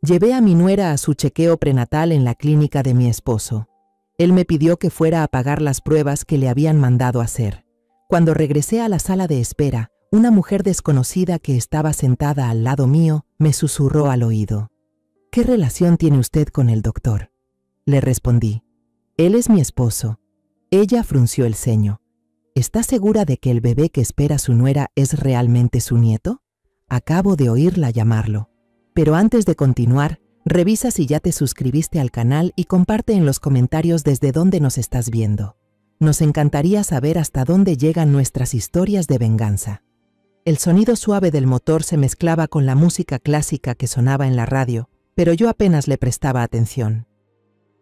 Llevé a mi nuera a su chequeo prenatal en la clínica de mi esposo. Él me pidió que fuera a pagar las pruebas que le habían mandado hacer. Cuando regresé a la sala de espera, una mujer desconocida que estaba sentada al lado mío me susurró al oído. ¿Qué relación tiene usted con el doctor? Le respondí. Él es mi esposo. Ella frunció el ceño. ¿Está segura de que el bebé que espera su nuera es realmente su nieto? Acabo de oírla llamarlo. Pero antes de continuar, revisa si ya te suscribiste al canal y comparte en los comentarios desde dónde nos estás viendo. Nos encantaría saber hasta dónde llegan nuestras historias de venganza. El sonido suave del motor se mezclaba con la música clásica que sonaba en la radio, pero yo apenas le prestaba atención.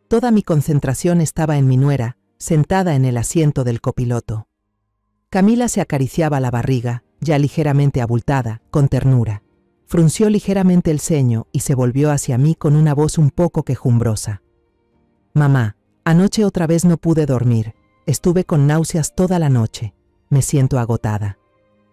Toda mi concentración estaba en mi nuera, sentada en el asiento del copiloto. Camila se acariciaba la barriga, ya ligeramente abultada, con ternura. Frunció ligeramente el ceño y se volvió hacia mí con una voz un poco quejumbrosa. Mamá, anoche otra vez no pude dormir. Estuve con náuseas toda la noche. Me siento agotada.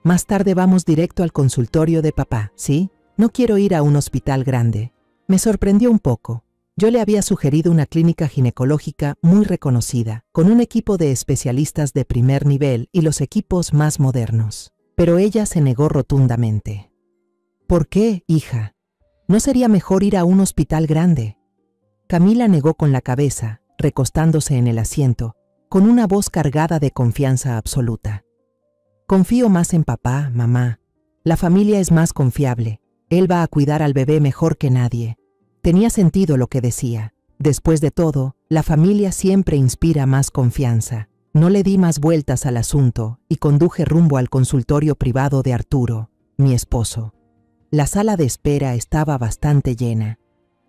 Más tarde vamos directo al consultorio de papá, ¿sí? No quiero ir a un hospital grande. Me sorprendió un poco. Yo le había sugerido una clínica ginecológica muy reconocida, con un equipo de especialistas de primer nivel y los equipos más modernos. Pero ella se negó rotundamente. ¿Por qué, hija? ¿No sería mejor ir a un hospital grande? Camila negó con la cabeza, recostándose en el asiento, con una voz cargada de confianza absoluta. Confío más en papá, mamá. La familia es más confiable. Él va a cuidar al bebé mejor que nadie. Tenía sentido lo que decía. Después de todo, la familia siempre inspira más confianza. No le di más vueltas al asunto y conduje rumbo al consultorio privado de Arturo, mi esposo. La sala de espera estaba bastante llena.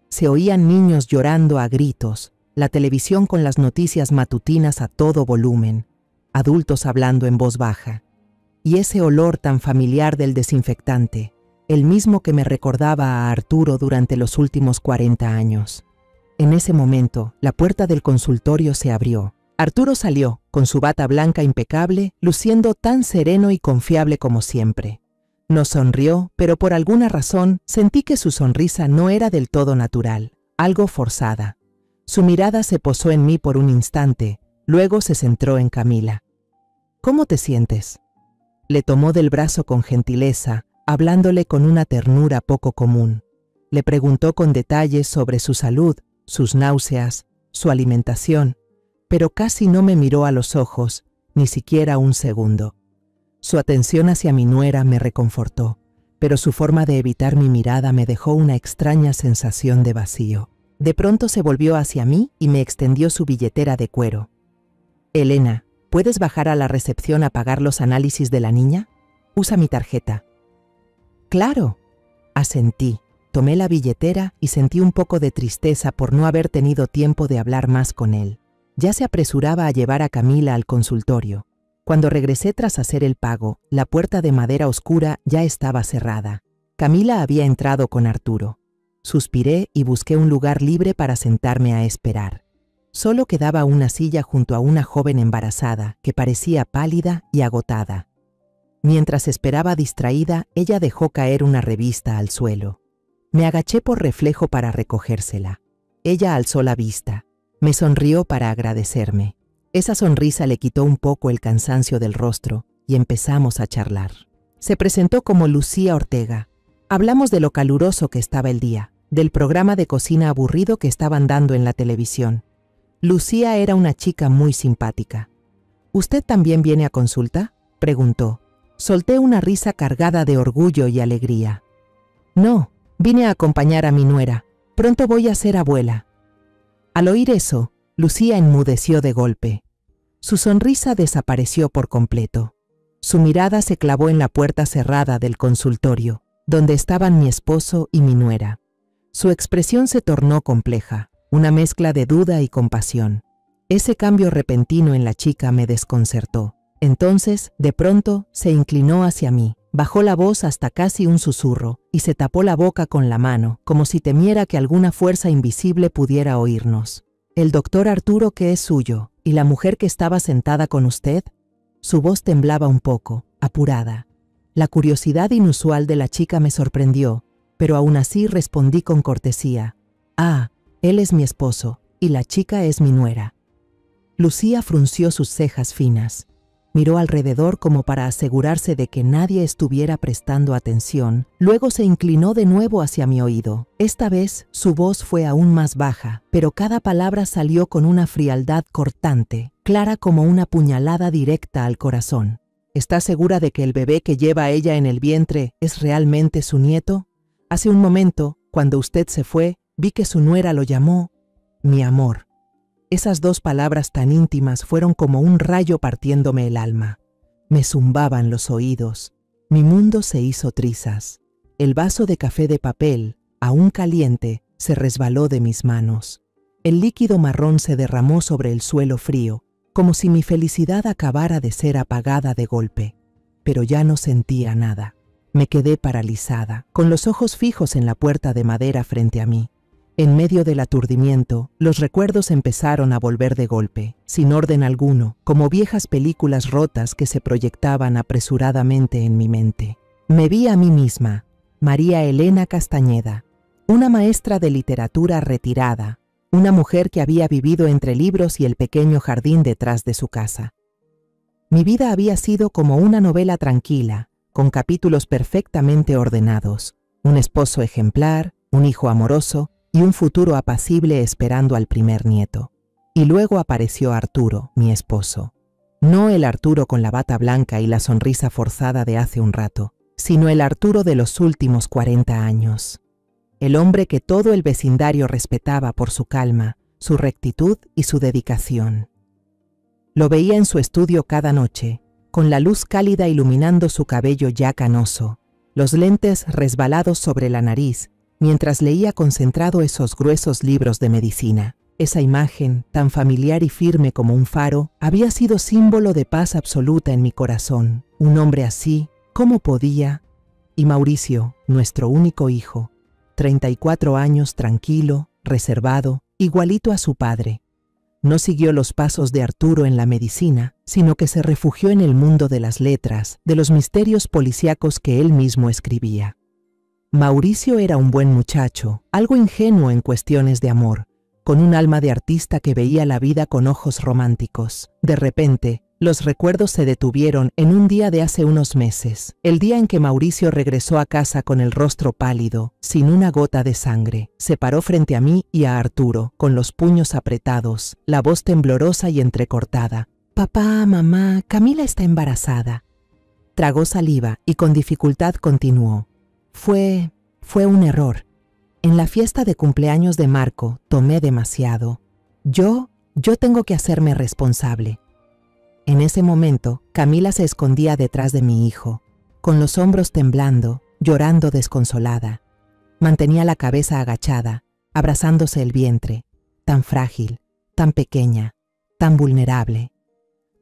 Se oían niños llorando a gritos, la televisión con las noticias matutinas a todo volumen, adultos hablando en voz baja. Y ese olor tan familiar del desinfectante, el mismo que me recordaba a Arturo durante los últimos 40 años. En ese momento, la puerta del consultorio se abrió. Arturo salió, con su bata blanca impecable, luciendo tan sereno y confiable como siempre. Nos sonrió, pero por alguna razón sentí que su sonrisa no era del todo natural, algo forzada. Su mirada se posó en mí por un instante, luego se centró en Camila. ¿Cómo te sientes? Le tomó del brazo con gentileza, hablándole con una ternura poco común. Le preguntó con detalles sobre su salud, sus náuseas, su alimentación, pero casi no me miró a los ojos, ni siquiera un segundo. Su atención hacia mi nuera me reconfortó, pero su forma de evitar mi mirada me dejó una extraña sensación de vacío. De pronto se volvió hacia mí y me extendió su billetera de cuero. Elena, ¿puedes bajar a la recepción a pagar los análisis de la niña? Usa mi tarjeta. Claro, asentí. Tomé la billetera y sentí un poco de tristeza por no haber tenido tiempo de hablar más con él. Ya se apresuraba a llevar a Camila al consultorio. Cuando regresé tras hacer el pago, la puerta de madera oscura ya estaba cerrada. Camila había entrado con Arturo. Suspiré y busqué un lugar libre para sentarme a esperar. Solo quedaba una silla junto a una joven embarazada que parecía pálida y agotada. Mientras esperaba distraída, ella dejó caer una revista al suelo. Me agaché por reflejo para recogérsela. Ella alzó la vista. Me sonrió para agradecerme. Esa sonrisa le quitó un poco el cansancio del rostro y empezamos a charlar. Se presentó como Lucía Ortega. Hablamos de lo caluroso que estaba el día, del programa de cocina aburrido que estaban dando en la televisión. Lucía era una chica muy simpática. ¿Usted también viene a consulta?, preguntó. Solté una risa cargada de orgullo y alegría. No, vine a acompañar a mi nuera. Pronto voy a ser abuela. Al oír eso, Lucía enmudeció de golpe. Su sonrisa desapareció por completo. Su mirada se clavó en la puerta cerrada del consultorio, donde estaban mi esposo y mi nuera. Su expresión se tornó compleja, una mezcla de duda y compasión. Ese cambio repentino en la chica me desconcertó. Entonces, de pronto, se inclinó hacia mí, bajó la voz hasta casi un susurro y se tapó la boca con la mano, como si temiera que alguna fuerza invisible pudiera oírnos. ¿El doctor Arturo que es suyo y la mujer que estaba sentada con usted? Su voz temblaba un poco, apurada. La curiosidad inusual de la chica me sorprendió, pero aún así respondí con cortesía: «Ah, él es mi esposo y la chica es mi nuera». Lucía frunció sus cejas finas. Miró alrededor como para asegurarse de que nadie estuviera prestando atención. Luego se inclinó de nuevo hacia mi oído. Esta vez su voz fue aún más baja, pero cada palabra salió con una frialdad cortante, clara como una puñalada directa al corazón. ¿Está segura de que el bebé que lleva ella en el vientre es realmente su nieto? Hace un momento, cuando usted se fue, vi que su nuera lo llamó mi amor. Esas dos palabras tan íntimas fueron como un rayo partiéndome el alma. Me zumbaban los oídos. Mi mundo se hizo trizas. El vaso de café de papel, aún caliente, se resbaló de mis manos. El líquido marrón se derramó sobre el suelo frío, como si mi felicidad acabara de ser apagada de golpe. Pero ya no sentía nada. Me quedé paralizada, con los ojos fijos en la puerta de madera frente a mí. En medio del aturdimiento, los recuerdos empezaron a volver de golpe, sin orden alguno, como viejas películas rotas que se proyectaban apresuradamente en mi mente. Me vi a mí misma, María Elena Castañeda, una maestra de literatura retirada, una mujer que había vivido entre libros y el pequeño jardín detrás de su casa. Mi vida había sido como una novela tranquila, con capítulos perfectamente ordenados, un esposo ejemplar, un hijo amoroso, y un futuro apacible esperando al primer nieto. Y luego apareció Arturo, mi esposo. No el Arturo con la bata blanca y la sonrisa forzada de hace un rato, sino el Arturo de los últimos 40 años. El hombre que todo el vecindario respetaba por su calma, su rectitud y su dedicación. Lo veía en su estudio cada noche, con la luz cálida iluminando su cabello ya canoso, los lentes resbalados sobre la nariz, mientras leía concentrado esos gruesos libros de medicina. Esa imagen, tan familiar y firme como un faro, había sido símbolo de paz absoluta en mi corazón. Un hombre así, ¿cómo podía? Y Mauricio, nuestro único hijo, 34 años tranquilo, reservado, igualito a su padre. No siguió los pasos de Arturo en la medicina, sino que se refugió en el mundo de las letras, de los misterios policíacos que él mismo escribía. Mauricio era un buen muchacho, algo ingenuo en cuestiones de amor, con un alma de artista que veía la vida con ojos románticos. De repente, los recuerdos se detuvieron en un día de hace unos meses, el día en que Mauricio regresó a casa con el rostro pálido, sin una gota de sangre. Se paró frente a mí y a Arturo, con los puños apretados, la voz temblorosa y entrecortada. «Papá, mamá, Camila está embarazada». Tragó saliva y con dificultad continuó. Fue un error. En la fiesta de cumpleaños de Marco tomé demasiado. Yo tengo que hacerme responsable. En ese momento, Camila se escondía detrás de mi hijo, con los hombros temblando, llorando desconsolada. Mantenía la cabeza agachada, abrazándose el vientre, tan frágil, tan pequeña, tan vulnerable.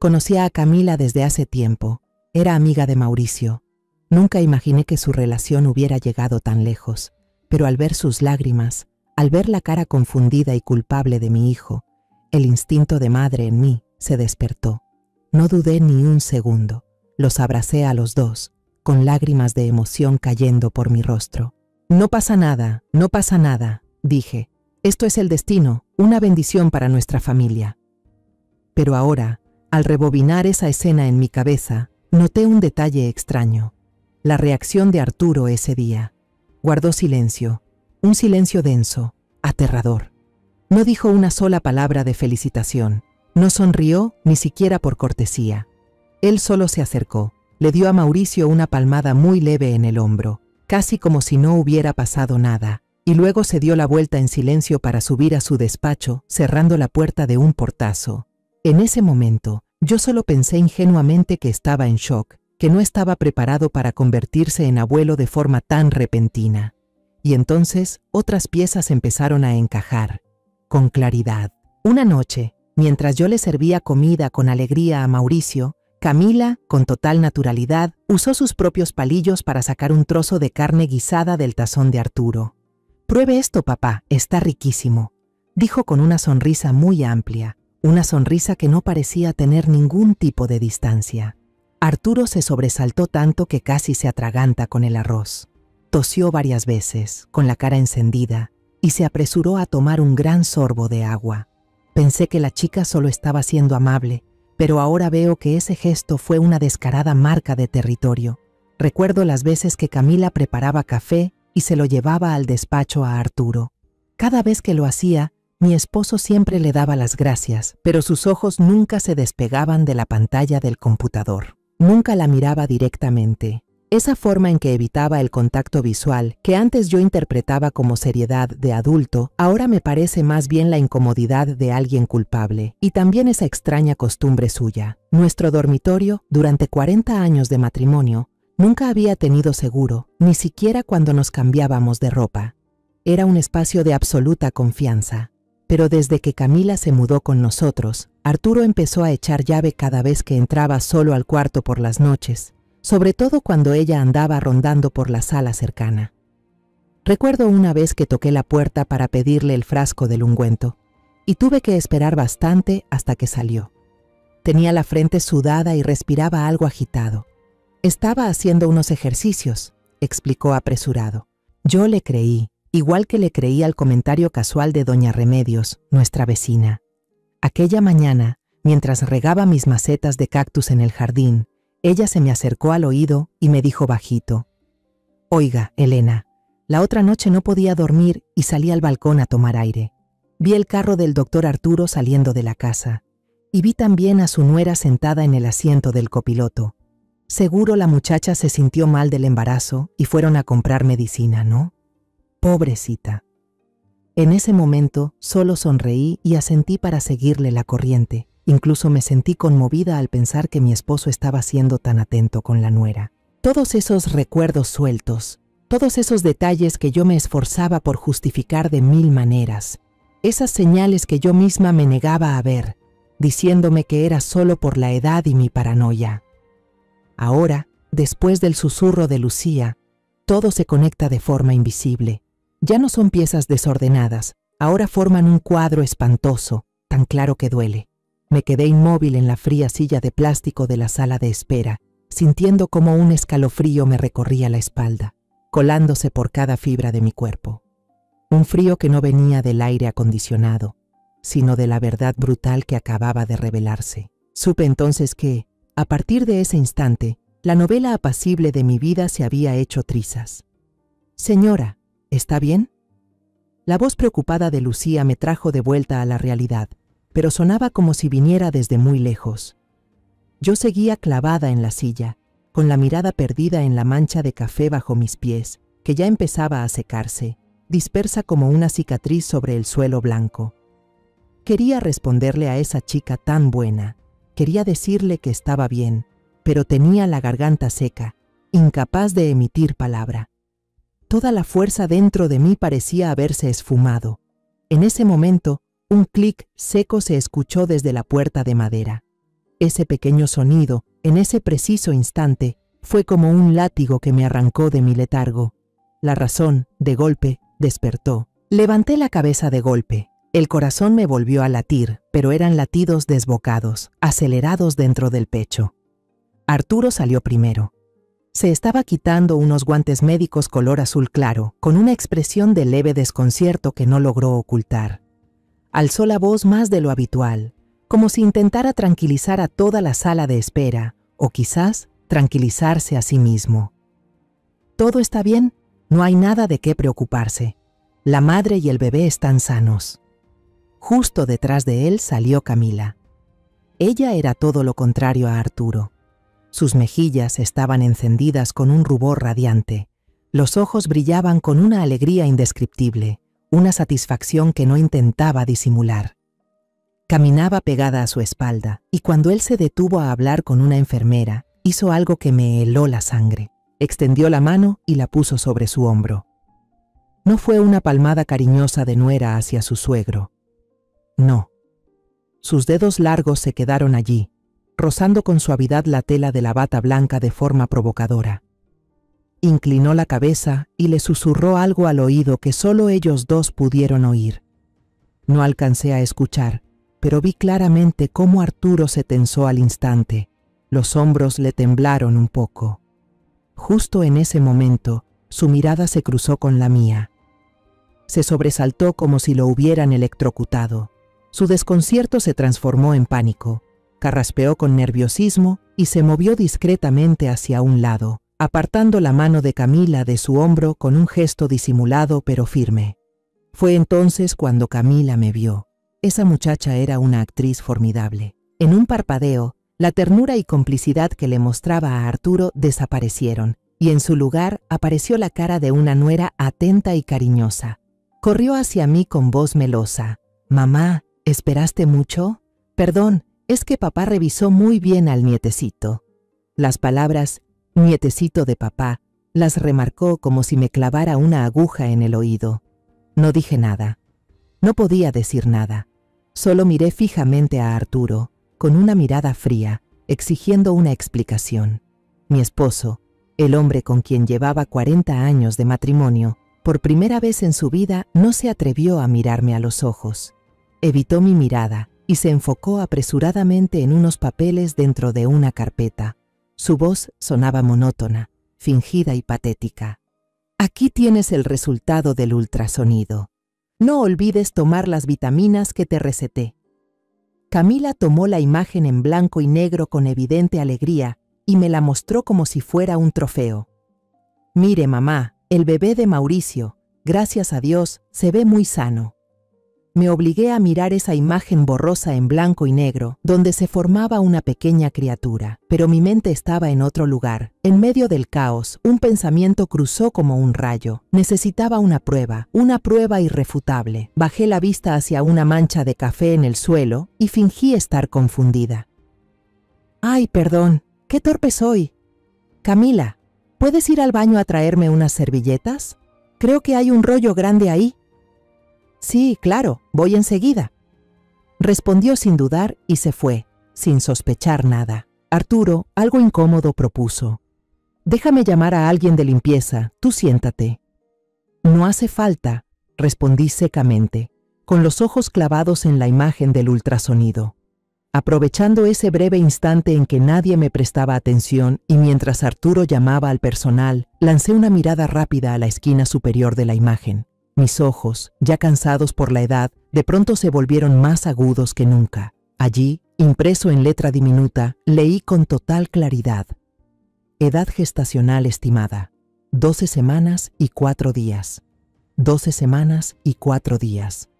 Conocía a Camila desde hace tiempo. Era amiga de Mauricio. Nunca imaginé que su relación hubiera llegado tan lejos, pero al ver sus lágrimas, al ver la cara confundida y culpable de mi hijo, el instinto de madre en mí se despertó. No dudé ni un segundo. Los abracé a los dos, con lágrimas de emoción cayendo por mi rostro. «No pasa nada, no pasa nada», dije. «Esto es el destino, una bendición para nuestra familia». Pero ahora, al rebobinar esa escena en mi cabeza, noté un detalle extraño. La reacción de Arturo ese día. Guardó silencio, un silencio denso, aterrador. No dijo una sola palabra de felicitación. No sonrió ni siquiera por cortesía. Él solo se acercó, le dio a Mauricio una palmada muy leve en el hombro, casi como si no hubiera pasado nada, y luego se dio la vuelta en silencio para subir a su despacho, cerrando la puerta de un portazo. En ese momento, yo solo pensé ingenuamente que estaba en shock, que no estaba preparado para convertirse en abuelo de forma tan repentina. Y entonces otras piezas empezaron a encajar, con claridad. Una noche, mientras yo le servía comida con alegría a Mauricio, Camila, con total naturalidad, usó sus propios palillos para sacar un trozo de carne guisada del tazón de Arturo. «Pruebe esto, papá, está riquísimo», dijo con una sonrisa muy amplia, una sonrisa que no parecía tener ningún tipo de distancia. Arturo se sobresaltó tanto que casi se atraganta con el arroz. Tosió varias veces, con la cara encendida, y se apresuró a tomar un gran sorbo de agua. Pensé que la chica solo estaba siendo amable, pero ahora veo que ese gesto fue una descarada marca de territorio. Recuerdo las veces que Camila preparaba café y se lo llevaba al despacho a Arturo. Cada vez que lo hacía, mi esposo siempre le daba las gracias, pero sus ojos nunca se despegaban de la pantalla del computador. Nunca la miraba directamente. Esa forma en que evitaba el contacto visual, que antes yo interpretaba como seriedad de adulto, ahora me parece más bien la incomodidad de alguien culpable, y también esa extraña costumbre suya. Nuestro dormitorio, durante 40 años de matrimonio, nunca había tenido seguro, ni siquiera cuando nos cambiábamos de ropa. Era un espacio de absoluta confianza. Pero desde que Camila se mudó con nosotros, Arturo empezó a echar llave cada vez que entraba solo al cuarto por las noches, sobre todo cuando ella andaba rondando por la sala cercana. Recuerdo una vez que toqué la puerta para pedirle el frasco del ungüento, y tuve que esperar bastante hasta que salió. Tenía la frente sudada y respiraba algo agitado. Estaba haciendo unos ejercicios, explicó apresurado. Yo le creí, igual que le creí al comentario casual de doña Remedios, nuestra vecina. Aquella mañana, mientras regaba mis macetas de cactus en el jardín, ella se me acercó al oído y me dijo bajito: «Oiga, Elena, la otra noche no podía dormir y salí al balcón a tomar aire. Vi el carro del doctor Arturo saliendo de la casa y vi también a su nuera sentada en el asiento del copiloto. Seguro la muchacha se sintió mal del embarazo y fueron a comprar medicina, ¿no? Pobrecita». En ese momento solo sonreí y asentí para seguirle la corriente. Incluso me sentí conmovida al pensar que mi esposo estaba siendo tan atento con la nuera. Todos esos recuerdos sueltos, todos esos detalles que yo me esforzaba por justificar de mil maneras, esas señales que yo misma me negaba a ver, diciéndome que era solo por la edad y mi paranoia. Ahora, después del susurro de Lucía, todo se conecta de forma invisible. Ya no son piezas desordenadas, ahora forman un cuadro espantoso, tan claro que duele. Me quedé inmóvil en la fría silla de plástico de la sala de espera, sintiendo como un escalofrío me recorría la espalda, colándose por cada fibra de mi cuerpo. Un frío que no venía del aire acondicionado, sino de la verdad brutal que acababa de revelarse. Supe entonces que, a partir de ese instante, la novela apacible de mi vida se había hecho trizas. «Señora, ¿está bien?». La voz preocupada de Lucía me trajo de vuelta a la realidad, pero sonaba como si viniera desde muy lejos. Yo seguía clavada en la silla, con la mirada perdida en la mancha de café bajo mis pies, que ya empezaba a secarse, dispersa como una cicatriz sobre el suelo blanco. Quería responderle a esa chica tan buena, quería decirle que estaba bien, pero tenía la garganta seca, incapaz de emitir palabra. Toda la fuerza dentro de mí parecía haberse esfumado. En ese momento, un clic seco se escuchó desde la puerta de madera. Ese pequeño sonido, en ese preciso instante, fue como un látigo que me arrancó de mi letargo. La razón, de golpe, despertó. Levanté la cabeza de golpe. El corazón me volvió a latir, pero eran latidos desbocados, acelerados dentro del pecho. Arturo salió primero. Se estaba quitando unos guantes médicos color azul claro, con una expresión de leve desconcierto que no logró ocultar. Alzó la voz más de lo habitual, como si intentara tranquilizar a toda la sala de espera, o quizás tranquilizarse a sí mismo. «Todo está bien, no hay nada de qué preocuparse. La madre y el bebé están sanos». Justo detrás de él salió Camila. Ella era todo lo contrario a Arturo. Sus mejillas estaban encendidas con un rubor radiante. Los ojos brillaban con una alegría indescriptible, una satisfacción que no intentaba disimular. Caminaba pegada a su espalda, y cuando él se detuvo a hablar con una enfermera, hizo algo que me heló la sangre. Extendió la mano y la puso sobre su hombro. No fue una palmada cariñosa de nuera hacia su suegro. No. Sus dedos largos se quedaron allí, rozando con suavidad la tela de la bata blanca de forma provocadora. Inclinó la cabeza y le susurró algo al oído que solo ellos dos pudieron oír. No alcancé a escuchar, pero vi claramente cómo Arturo se tensó al instante. Los hombros le temblaron un poco. Justo en ese momento, Su mirada se cruzó con la mía. Se sobresaltó como si lo hubieran electrocutado. Su desconcierto se transformó en pánico. Carraspeó con nerviosismo y se movió discretamente hacia un lado, apartando la mano de Camila de su hombro con un gesto disimulado pero firme. Fue entonces cuando Camila me vio. Esa muchacha era una actriz formidable. En un parpadeo, la ternura y complicidad que le mostraba a Arturo desaparecieron, y en su lugar apareció la cara de una nuera atenta y cariñosa. Corrió hacia mí con voz melosa. «Mamá, ¿esperaste mucho? Perdón, es que papá revisó muy bien al nietecito». Las palabras «nietecito de papá» las remarcó como si me clavara una aguja en el oído. No dije nada. No podía decir nada. Solo miré fijamente a Arturo, con una mirada fría, exigiendo una explicación. Mi esposo, el hombre con quien llevaba 40 años de matrimonio, por primera vez en su vida no se atrevió a mirarme a los ojos. Evitó mi mirada y se enfocó apresuradamente en unos papeles dentro de una carpeta. Su voz sonaba monótona, fingida y patética. «Aquí tienes el resultado del ultrasonido. No olvides tomar las vitaminas que te receté». Camila tomó la imagen en blanco y negro con evidente alegría y me la mostró como si fuera un trofeo. «Mire, mamá, el bebé de Mauricio, gracias a Dios, se ve muy sano». Me obligué a mirar esa imagen borrosa en blanco y negro, donde se formaba una pequeña criatura, pero mi mente estaba en otro lugar. En medio del caos, un pensamiento cruzó como un rayo. Necesitaba una prueba irrefutable. Bajé la vista hacia una mancha de café en el suelo y fingí estar confundida. «Ay, perdón, qué torpe soy. Camila, ¿puedes ir al baño a traerme unas servilletas? Creo que hay un rollo grande ahí». «Sí, claro, voy enseguida», respondió sin dudar y se fue, sin sospechar nada. Arturo, algo incómodo, propuso: «Déjame llamar a alguien de limpieza, tú siéntate». «No hace falta», respondí secamente, con los ojos clavados en la imagen del ultrasonido. Aprovechando ese breve instante en que nadie me prestaba atención y mientras Arturo llamaba al personal, lancé una mirada rápida a la esquina superior de la imagen. Mis ojos, ya cansados por la edad, de pronto se volvieron más agudos que nunca. Allí, impreso en letra diminuta, leí con total claridad: edad gestacional estimada, 12 semanas y 4 días. 12 semanas y 4 días.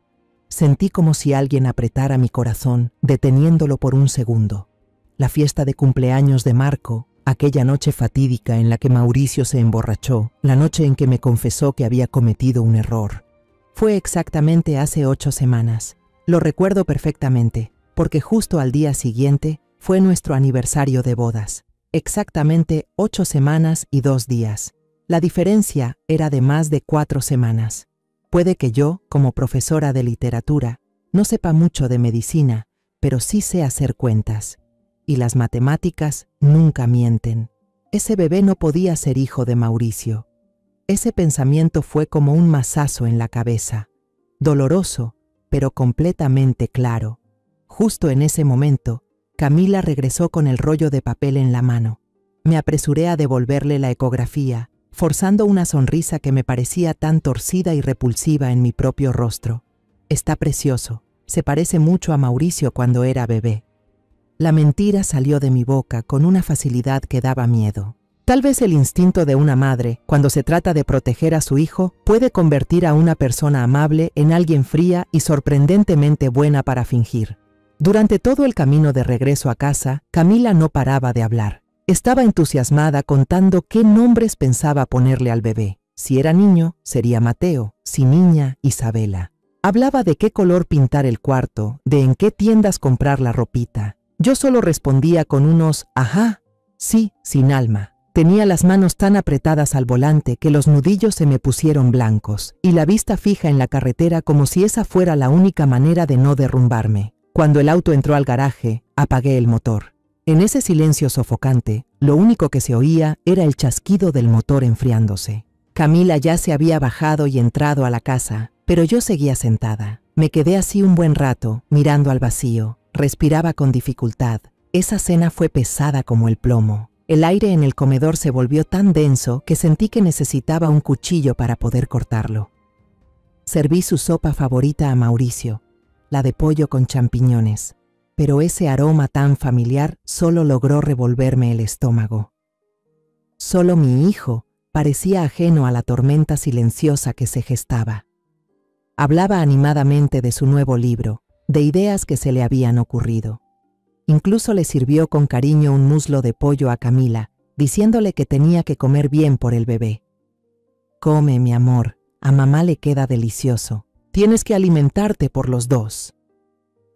Sentí como si alguien apretara mi corazón, deteniéndolo por un segundo. La fiesta de cumpleaños de Marco, aquella noche fatídica en la que Mauricio se emborrachó, la noche en que me confesó que había cometido un error. Fue exactamente hace 8 semanas. Lo recuerdo perfectamente, porque justo al día siguiente fue nuestro aniversario de bodas. Exactamente 8 semanas y 2 días. La diferencia era de más de 4 semanas. Puede que yo, como profesora de literatura, no sepa mucho de medicina, pero sí sé hacer cuentas. Y las matemáticas nunca mienten. Ese bebé no podía ser hijo de Mauricio. Ese pensamiento fue como un mazazo en la cabeza, doloroso, pero completamente claro. Justo en ese momento, Camila regresó con el rollo de papel en la mano. Me apresuré a devolverle la ecografía, forzando una sonrisa que me parecía tan torcida y repulsiva en mi propio rostro. «Está precioso. Se parece mucho a Mauricio cuando era bebé». La mentira salió de mi boca con una facilidad que daba miedo. Tal vez el instinto de una madre, cuando se trata de proteger a su hijo, puede convertir a una persona amable en alguien fría y sorprendentemente buena para fingir. Durante todo el camino de regreso a casa, Camila no paraba de hablar. Estaba entusiasmada contando qué nombres pensaba ponerle al bebé. Si era niño, sería Mateo; si niña, Isabela. Hablaba de qué color pintar el cuarto, de en qué tiendas comprar la ropita. Yo solo respondía con unos «ajá», sí, sin alma. Tenía las manos tan apretadas al volante que los nudillos se me pusieron blancos y la vista fija en la carretera como si esa fuera la única manera de no derrumbarme. Cuando el auto entró al garaje, apagué el motor. En ese silencio sofocante, lo único que se oía era el chasquido del motor enfriándose. Camila ya se había bajado y entrado a la casa, pero yo seguía sentada. Me quedé así un buen rato, mirando al vacío. Respiraba con dificultad. Esa cena fue pesada como el plomo. El aire en el comedor se volvió tan denso que sentí que necesitaba un cuchillo para poder cortarlo. Serví su sopa favorita a Mauricio, la de pollo con champiñones, pero ese aroma tan familiar solo logró revolverme el estómago. Solo mi hijo parecía ajeno a la tormenta silenciosa que se gestaba. Hablaba animadamente de su nuevo libro, de ideas que se le habían ocurrido. Incluso le sirvió con cariño un muslo de pollo a Camila, diciéndole que tenía que comer bien por el bebé. «Come, mi amor, a mamá le queda delicioso. Tienes que alimentarte por los dos».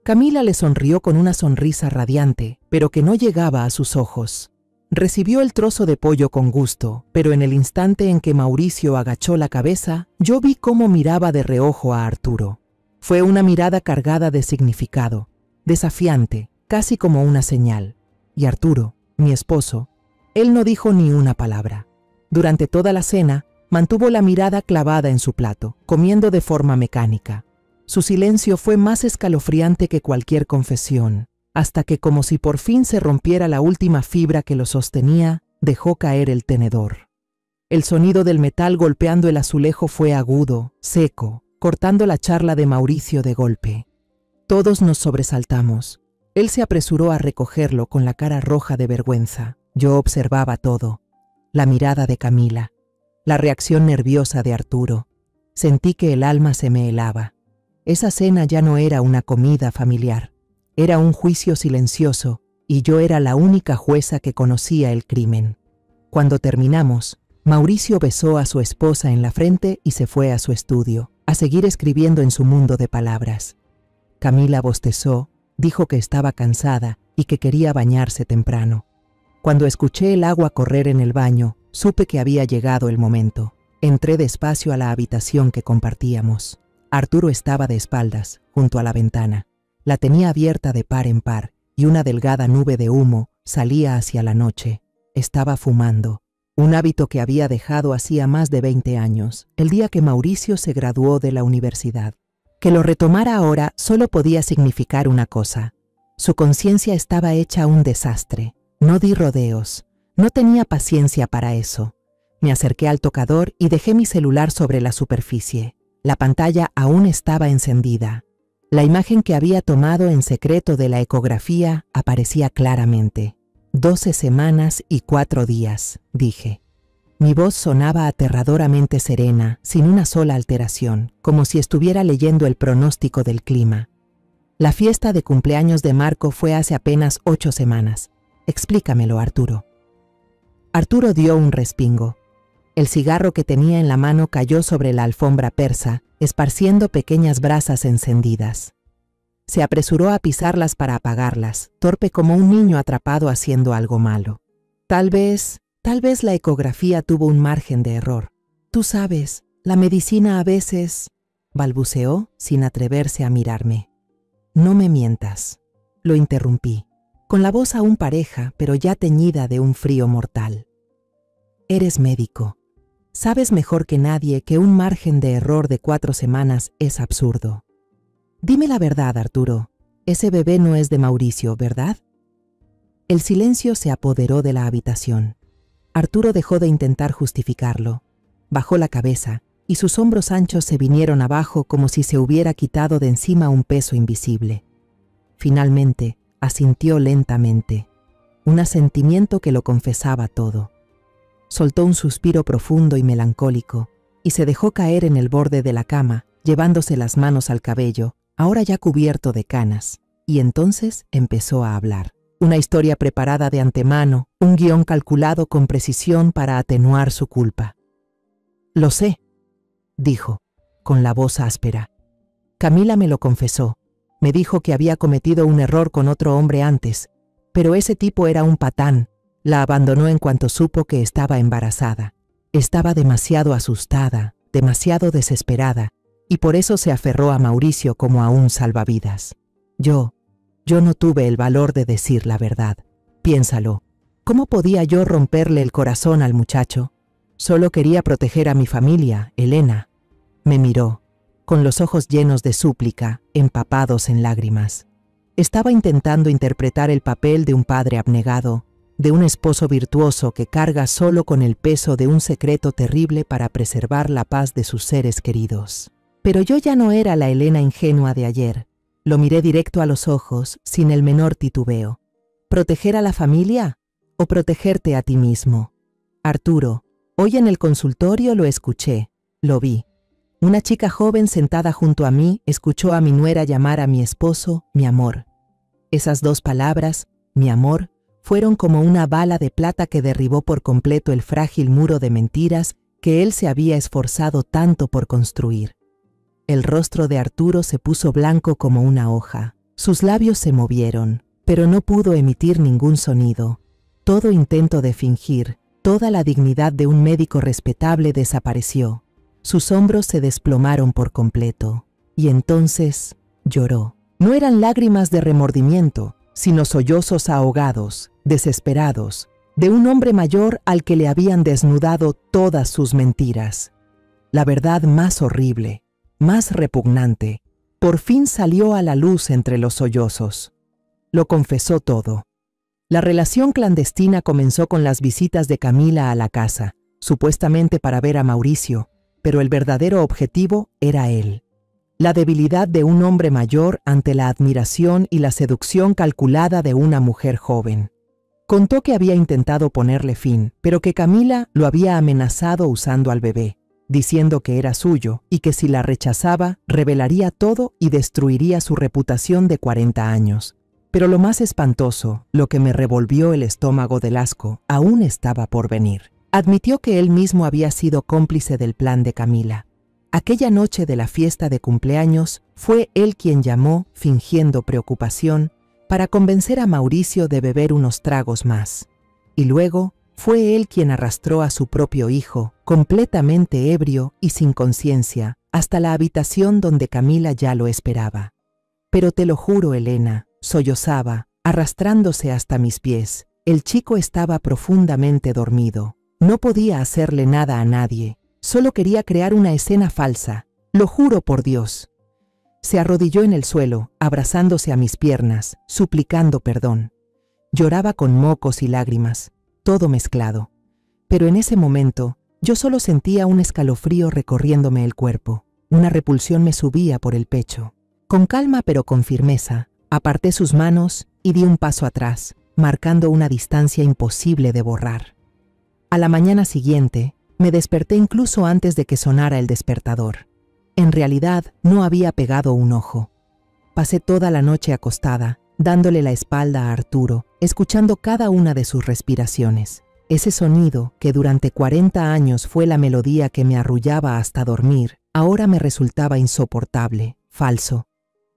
Camila le sonrió con una sonrisa radiante, pero que no llegaba a sus ojos. Recibió el trozo de pollo con gusto, pero en el instante en que Mauricio agachó la cabeza, yo vi cómo miraba de reojo a Arturo. Fue una mirada cargada de significado, desafiante, casi como una señal. Y Arturo, mi esposo, él no dijo ni una palabra. Durante toda la cena, mantuvo la mirada clavada en su plato, comiendo de forma mecánica. Su silencio fue más escalofriante que cualquier confesión, hasta que, como si por fin se rompiera la última fibra que lo sostenía, dejó caer el tenedor. El sonido del metal golpeando el azulejo fue agudo, seco, cortando la charla de Mauricio de golpe. Todos nos sobresaltamos. Él se apresuró a recogerlo con la cara roja de vergüenza. Yo observaba todo. La mirada de Camila, la reacción nerviosa de Arturo. Sentí que el alma se me helaba. Esa cena ya no era una comida familiar. Era un juicio silencioso, y yo era la única jueza que conocía el crimen. Cuando terminamos, Mauricio besó a su esposa en la frente y se fue a su estudio, a seguir escribiendo en su mundo de palabras. Camila bostezó, dijo que estaba cansada y que quería bañarse temprano. Cuando escuché el agua correr en el baño, supe que había llegado el momento. Entré despacio a la habitación que compartíamos. Arturo estaba de espaldas, junto a la ventana. La tenía abierta de par en par, y una delgada nube de humo salía hacia la noche. Estaba fumando, un hábito que había dejado hacía más de 20 años, el día que Mauricio se graduó de la universidad. Que lo retomara ahora solo podía significar una cosa. Su conciencia estaba hecha un desastre. No di rodeos. No tenía paciencia para eso. Me acerqué al tocador y dejé mi celular sobre la superficie. La pantalla aún estaba encendida. La imagen que había tomado en secreto de la ecografía aparecía claramente. 12 semanas y 4 días, dije. Mi voz sonaba aterradoramente serena, sin una sola alteración, como si estuviera leyendo el pronóstico del clima. La fiesta de cumpleaños de Marco fue hace apenas 8 semanas. Explícamelo, Arturo. Arturo dio un respingo. El cigarro que tenía en la mano cayó sobre la alfombra persa, esparciendo pequeñas brasas encendidas. Se apresuró a pisarlas para apagarlas, torpe como un niño atrapado haciendo algo malo. Tal vez la ecografía tuvo un margen de error. Tú sabes, la medicina a veces... balbuceó sin atreverse a mirarme. No me mientas. Lo interrumpí, con la voz aún pareja, pero ya teñida de un frío mortal. Eres médico. Sabes mejor que nadie que un margen de error de 4 semanas es absurdo. Dime la verdad, Arturo. Ese bebé no es de Mauricio, ¿verdad? El silencio se apoderó de la habitación. Arturo dejó de intentar justificarlo. Bajó la cabeza y sus hombros anchos se vinieron abajo como si se hubiera quitado de encima un peso invisible. Finalmente, asintió lentamente, un asentimiento que lo confesaba todo. Soltó un suspiro profundo y melancólico y se dejó caer en el borde de la cama, llevándose las manos al cabello, ahora ya cubierto de canas, y entonces empezó a hablar. Una historia preparada de antemano, un guión calculado con precisión para atenuar su culpa. «Lo sé», dijo, con la voz áspera. «Camila me lo confesó. Me dijo que había cometido un error con otro hombre antes, pero ese tipo era un patán. La abandonó en cuanto supo que estaba embarazada. Estaba demasiado asustada, demasiado desesperada, y por eso se aferró a Mauricio como a un salvavidas. Yo no tuve el valor de decir la verdad. Piénsalo. ¿Cómo podía yo romperle el corazón al muchacho? Solo quería proteger a mi familia, Elena». Me miró, con los ojos llenos de súplica, empapados en lágrimas. Estaba intentando interpretar el papel de un padre abnegado, de un esposo virtuoso que carga solo con el peso de un secreto terrible para preservar la paz de sus seres queridos. Pero yo ya no era la Elena ingenua de ayer. Lo miré directo a los ojos, sin el menor titubeo. ¿Proteger a la familia o protegerte a ti mismo? Arturo, hoy en el consultorio lo escuché, lo vi. Una chica joven sentada junto a mí escuchó a mi nuera llamar a mi esposo mi amor. Esas dos palabras, mi amor, fueron como una bala de plata que derribó por completo el frágil muro de mentiras que él se había esforzado tanto por construir. El rostro de Arturo se puso blanco como una hoja. Sus labios se movieron, pero no pudo emitir ningún sonido. Todo intento de fingir, toda la dignidad de un médico respetable desapareció. Sus hombros se desplomaron por completo. Y entonces lloró. No eran lágrimas de remordimiento, sino sollozos ahogados, desesperados, de un hombre mayor al que le habían desnudado todas sus mentiras. La verdad más horrible, más repugnante, por fin salió a la luz entre los sollozos. Lo confesó todo. La relación clandestina comenzó con las visitas de Camila a la casa, supuestamente para ver a Mauricio, pero el verdadero objetivo era él. La debilidad de un hombre mayor ante la admiración y la seducción calculada de una mujer joven. Contó que había intentado ponerle fin, pero que Camila lo había amenazado usando al bebé, diciendo que era suyo y que si la rechazaba, revelaría todo y destruiría su reputación de 40 años. Pero lo más espantoso, lo que me revolvió el estómago del asco, aún estaba por venir. Admitió que él mismo había sido cómplice del plan de Camila. Aquella noche de la fiesta de cumpleaños, fue él quien llamó, fingiendo preocupación, para convencer a Mauricio de beber unos tragos más. Y luego, fue él quien arrastró a su propio hijo, completamente ebrio y sin conciencia, hasta la habitación donde Camila ya lo esperaba. Pero te lo juro, Elena, sollozaba, arrastrándose hasta mis pies. El chico estaba profundamente dormido. No podía hacerle nada a nadie. Solo quería crear una escena falsa. Lo juro por Dios. Se arrodilló en el suelo, abrazándose a mis piernas, suplicando perdón. Lloraba con mocos y lágrimas, todo mezclado. Pero en ese momento, yo solo sentía un escalofrío recorriéndome el cuerpo. Una repulsión me subía por el pecho. Con calma pero con firmeza, aparté sus manos y di un paso atrás, marcando una distancia imposible de borrar. A la mañana siguiente, me desperté incluso antes de que sonara el despertador. En realidad, no había pegado un ojo. Pasé toda la noche acostada, dándole la espalda a Arturo, escuchando cada una de sus respiraciones. Ese sonido, que durante 40 años fue la melodía que me arrullaba hasta dormir, ahora me resultaba insoportable, falso.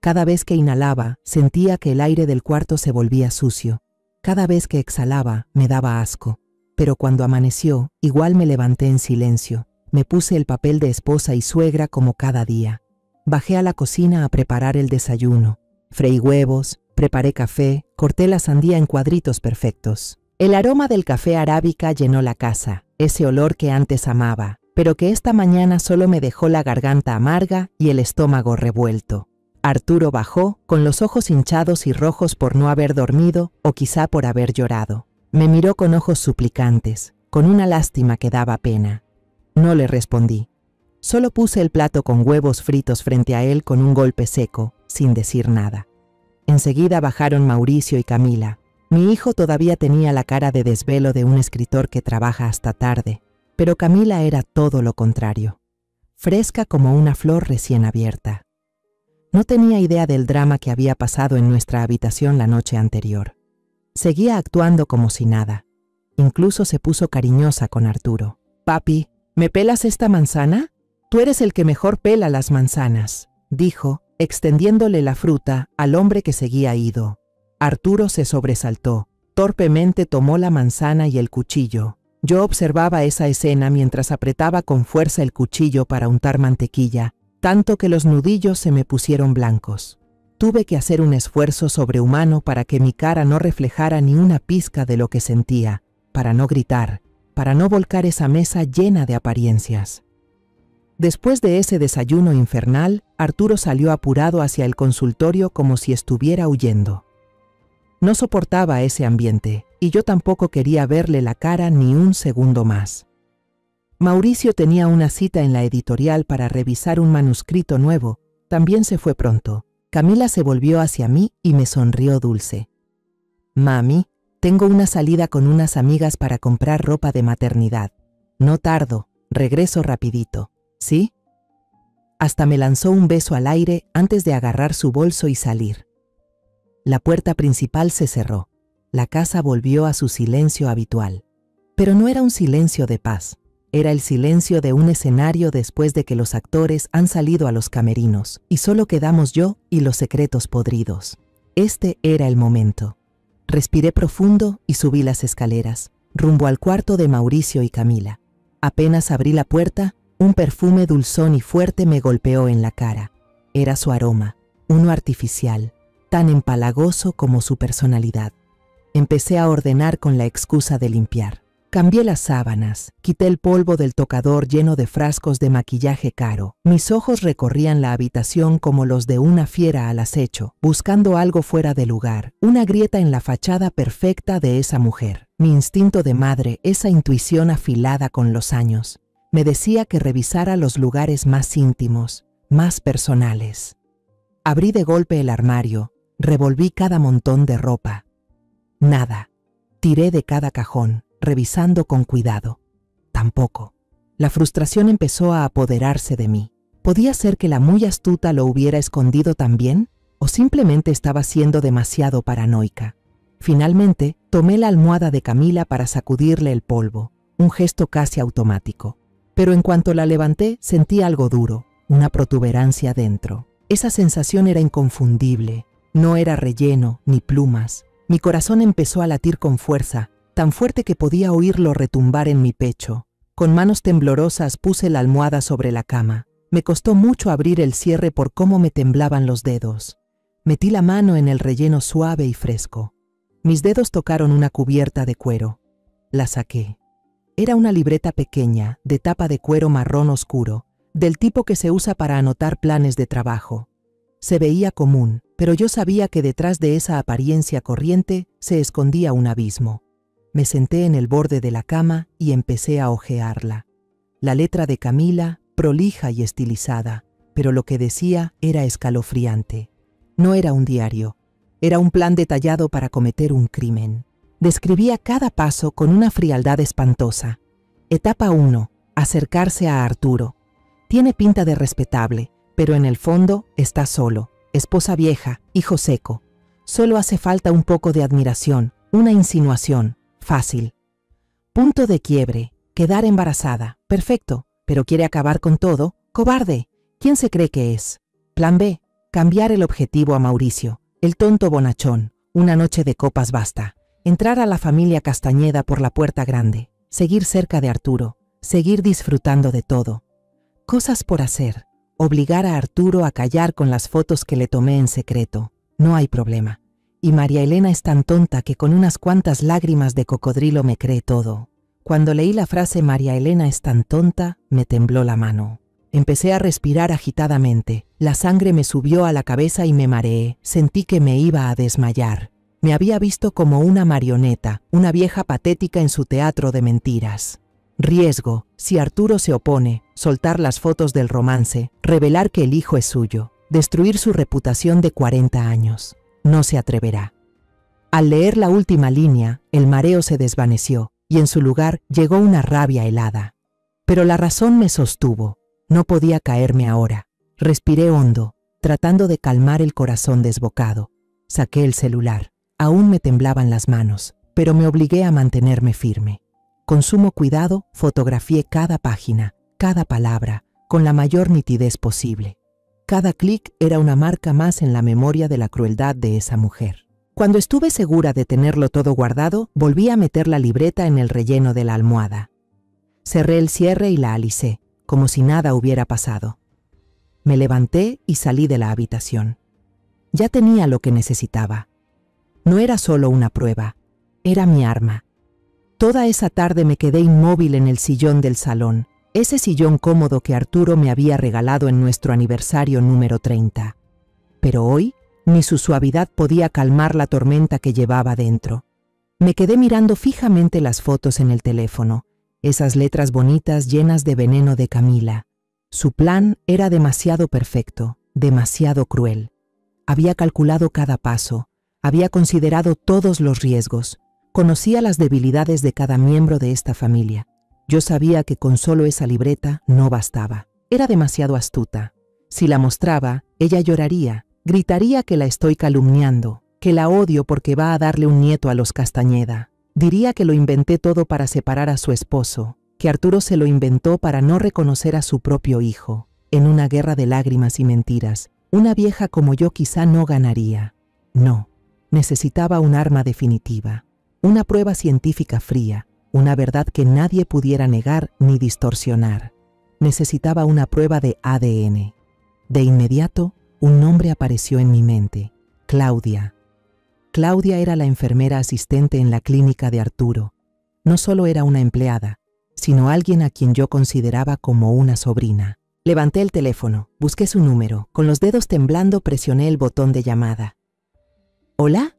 Cada vez que inhalaba, sentía que el aire del cuarto se volvía sucio. Cada vez que exhalaba, me daba asco. Pero cuando amaneció, igual me levanté en silencio. Me puse el papel de esposa y suegra como cada día. Bajé a la cocina a preparar el desayuno. Freí huevos, preparé café, corté la sandía en cuadritos perfectos. El aroma del café arábica llenó la casa, ese olor que antes amaba, pero que esta mañana solo me dejó la garganta amarga y el estómago revuelto. Arturo bajó, con los ojos hinchados y rojos por no haber dormido o quizá por haber llorado. Me miró con ojos suplicantes, con una lástima que daba pena. No le respondí. Solo puse el plato con huevos fritos frente a él con un golpe seco, sin decir nada. Enseguida bajaron Mauricio y Camila. Mi hijo todavía tenía la cara de desvelo de un escritor que trabaja hasta tarde, pero Camila era todo lo contrario. Fresca como una flor recién abierta. No tenía idea del drama que había pasado en nuestra habitación la noche anterior. Seguía actuando como si nada. Incluso se puso cariñosa con Arturo. «Papi, ¿me pelas esta manzana? Tú eres el que mejor pela las manzanas», dijo, extendiéndole la fruta al hombre que seguía ido. Arturo se sobresaltó. Torpemente tomó la manzana y el cuchillo. Yo observaba esa escena mientras apretaba con fuerza el cuchillo para untar mantequilla, tanto que los nudillos se me pusieron blancos. Tuve que hacer un esfuerzo sobrehumano para que mi cara no reflejara ni una pizca de lo que sentía, para no gritar, para no volcar esa mesa llena de apariencias. Después de ese desayuno infernal, Arturo salió apurado hacia el consultorio como si estuviera huyendo. No soportaba ese ambiente, y yo tampoco quería verle la cara ni un segundo más. Mauricio tenía una cita en la editorial para revisar un manuscrito nuevo. También se fue pronto. Camila se volvió hacia mí y me sonrió dulce. Mami, tengo una salida con unas amigas para comprar ropa de maternidad. No tardo, regreso rapidito. ¿Sí? Hasta me lanzó un beso al aire antes de agarrar su bolso y salir. La puerta principal se cerró. La casa volvió a su silencio habitual. Pero no era un silencio de paz. Era el silencio de un escenario después de que los actores han salido a los camerinos y solo quedamos yo y los secretos podridos. Este era el momento. Respiré profundo y subí las escaleras, rumbo al cuarto de Mauricio y Camila. Apenas abrí la puerta, un perfume dulzón y fuerte me golpeó en la cara. Era su aroma, uno artificial, tan empalagoso como su personalidad. Empecé a ordenar con la excusa de limpiar. Cambié las sábanas, quité el polvo del tocador lleno de frascos de maquillaje caro. Mis ojos recorrían la habitación como los de una fiera al acecho, buscando algo fuera de lugar, una grieta en la fachada perfecta de esa mujer. Mi instinto de madre, esa intuición afilada con los años, me decía que revisara los lugares más íntimos, más personales. Abrí de golpe el armario, revolví cada montón de ropa. Nada. Tiré de cada cajón, revisando con cuidado. Tampoco. La frustración empezó a apoderarse de mí. ¿Podía ser que la muy astuta lo hubiera escondido también? ¿O simplemente estaba siendo demasiado paranoica? Finalmente, tomé la almohada de Camila para sacudirle el polvo, un gesto casi automático. Pero en cuanto la levanté, sentí algo duro, una protuberancia dentro. Esa sensación era inconfundible. No era relleno ni plumas. Mi corazón empezó a latir con fuerza, tan fuerte que podía oírlo retumbar en mi pecho. Con manos temblorosas puse la almohada sobre la cama. Me costó mucho abrir el cierre por cómo me temblaban los dedos. Metí la mano en el relleno suave y fresco. Mis dedos tocaron una cubierta de cuero. La saqué. Era una libreta pequeña, de tapa de cuero marrón oscuro, del tipo que se usa para anotar planes de trabajo. Se veía común, pero yo sabía que detrás de esa apariencia corriente se escondía un abismo. Me senté en el borde de la cama y empecé a hojearla. La letra de Camila, prolija y estilizada, pero lo que decía era escalofriante. No era un diario, era un plan detallado para cometer un crimen. Describía cada paso con una frialdad espantosa. Etapa 1. Acercarse a Arturo. Tiene pinta de respetable, pero en el fondo está solo. Esposa vieja, hijo seco. Solo hace falta un poco de admiración, una insinuación. Fácil. Punto de quiebre. Quedar embarazada. Perfecto. Pero quiere acabar con todo. Cobarde. ¿Quién se cree que es? Plan B. Cambiar el objetivo a Mauricio. El tonto bonachón. Una noche de copas basta. Entrar a la familia Castañeda por la puerta grande. Seguir cerca de Arturo. Seguir disfrutando de todo. Cosas por hacer. Obligar a Arturo a callar con las fotos que le tomé en secreto. No hay problema. Y María Elena es tan tonta que con unas cuantas lágrimas de cocodrilo me cree todo. Cuando leí la frase María Elena es tan tonta, me tembló la mano. Empecé a respirar agitadamente. La sangre me subió a la cabeza y me mareé. Sentí que me iba a desmayar. Me había visto como una marioneta, una vieja patética en su teatro de mentiras. Riesgo, si Arturo se opone, soltar las fotos del romance, revelar que el hijo es suyo, destruir su reputación de 40 años. No se atreverá. Al leer la última línea, el mareo se desvaneció y en su lugar llegó una rabia helada. Pero la razón me sostuvo. No podía caerme ahora. Respiré hondo, tratando de calmar el corazón desbocado. Saqué el celular. Aún me temblaban las manos, pero me obligué a mantenerme firme. Con sumo cuidado, fotografié cada página, cada palabra, con la mayor nitidez posible. Cada clic era una marca más en la memoria de la crueldad de esa mujer. Cuando estuve segura de tenerlo todo guardado, volví a meter la libreta en el relleno de la almohada. Cerré el cierre y la alicé, como si nada hubiera pasado. Me levanté y salí de la habitación. Ya tenía lo que necesitaba. No era solo una prueba, era mi arma. Toda esa tarde me quedé inmóvil en el sillón del salón, ese sillón cómodo que Arturo me había regalado en nuestro aniversario número 30. Pero hoy Ni su suavidad podía calmar la tormenta que llevaba dentro. Me quedé mirando fijamente las fotos en el teléfono, esas letras bonitas llenas de veneno de Camila. Su plan era demasiado perfecto, demasiado cruel. Había calculado cada paso, había considerado todos los riesgos, conocía las debilidades de cada miembro de esta familia. Yo sabía que con solo esa libreta no bastaba. Era demasiado astuta. Si la mostraba, ella lloraría, gritaría que la estoy calumniando, que la odio porque va a darle un nieto a los Castañeda. Diría que lo inventé todo para separar a su esposo, que Arturo se lo inventó para no reconocer a su propio hijo. En una guerra de lágrimas y mentiras, una vieja como yo quizá no ganaría. No, necesitaba un arma definitiva, una prueba científica fría, una verdad que nadie pudiera negar ni distorsionar. Necesitaba una prueba de ADN. De inmediato, un nombre apareció en mi mente: Claudia. Claudia era la enfermera asistente en la clínica de Arturo. No solo era una empleada, sino alguien a quien yo consideraba como una sobrina. Levanté el teléfono, busqué su número, con los dedos temblando presioné el botón de llamada. ¿Hola?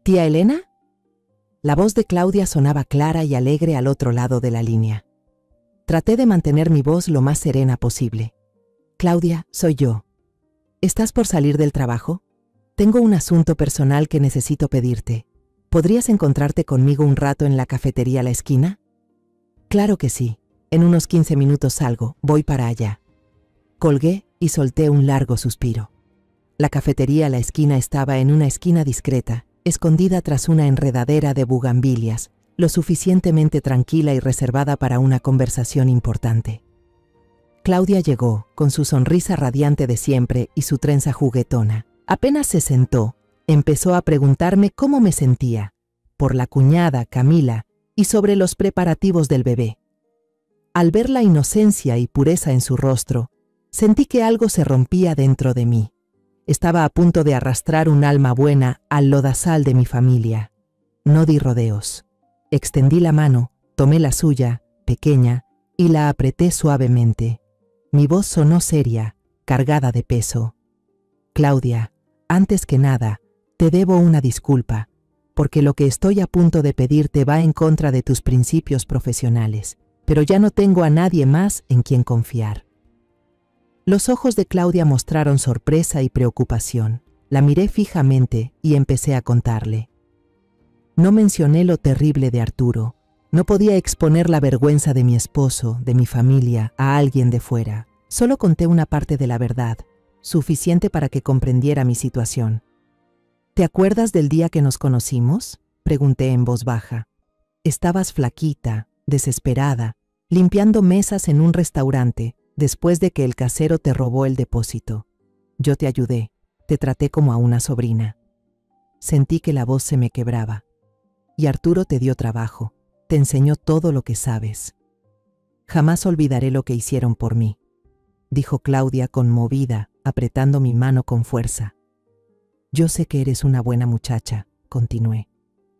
¿Tía Elena? La voz de Claudia sonaba clara y alegre al otro lado de la línea. Traté de mantener mi voz lo más serena posible. Claudia, soy yo. ¿Estás por salir del trabajo? Tengo un asunto personal que necesito pedirte. ¿Podrías encontrarte conmigo un rato en la cafetería a la esquina? Claro que sí. En unos 15 minutos salgo, voy para allá. Colgué y solté un largo suspiro. La cafetería a la esquina estaba en una esquina discreta, escondida tras una enredadera de bugambilias, lo suficientemente tranquila y reservada para una conversación importante. Claudia llegó, con su sonrisa radiante de siempre y su trenza juguetona. Apenas se sentó, empezó a preguntarme cómo me sentía, por la cuñada, Camila, y sobre los preparativos del bebé. Al ver la inocencia y pureza en su rostro, sentí que algo se rompía dentro de mí. Estaba a punto de arrastrar un alma buena al lodazal de mi familia. No di rodeos. Extendí la mano, tomé la suya, pequeña, y la apreté suavemente. Mi voz sonó seria, cargada de peso. Claudia, antes que nada, te debo una disculpa, porque lo que estoy a punto de pedirte va en contra de tus principios profesionales, pero ya no tengo a nadie más en quien confiar. Los ojos de Claudia mostraron sorpresa y preocupación. La miré fijamente y empecé a contarle. No mencioné lo terrible de Arturo. No podía exponer la vergüenza de mi esposo, de mi familia, a alguien de fuera. Solo conté una parte de la verdad, suficiente para que comprendiera mi situación. ¿Te acuerdas del día que nos conocimos?, pregunté en voz baja. Estabas flaquita, desesperada, limpiando mesas en un restaurante, después de que el casero te robó el depósito. Yo te ayudé, te traté como a una sobrina. Sentí que la voz se me quebraba. Y Arturo te dio trabajo, te enseñó todo lo que sabes. Jamás olvidaré lo que hicieron por mí, dijo Claudia conmovida, apretando mi mano con fuerza. Yo sé que eres una buena muchacha, continué.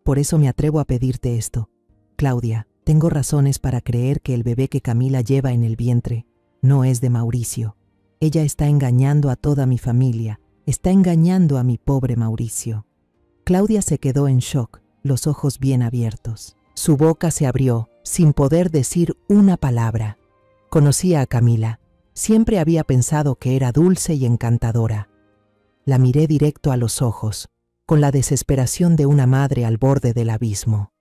Por eso me atrevo a pedirte esto. Claudia, tengo razones para creer que el bebé que Camila lleva en el vientre no es de Mauricio. Ella está engañando a toda mi familia, está engañando a mi pobre Mauricio. Claudia se quedó en shock, los ojos bien abiertos. Su boca se abrió, sin poder decir una palabra. Conocía a Camila. Siempre había pensado que era dulce y encantadora. La miré directo a los ojos, con la desesperación de una madre al borde del abismo.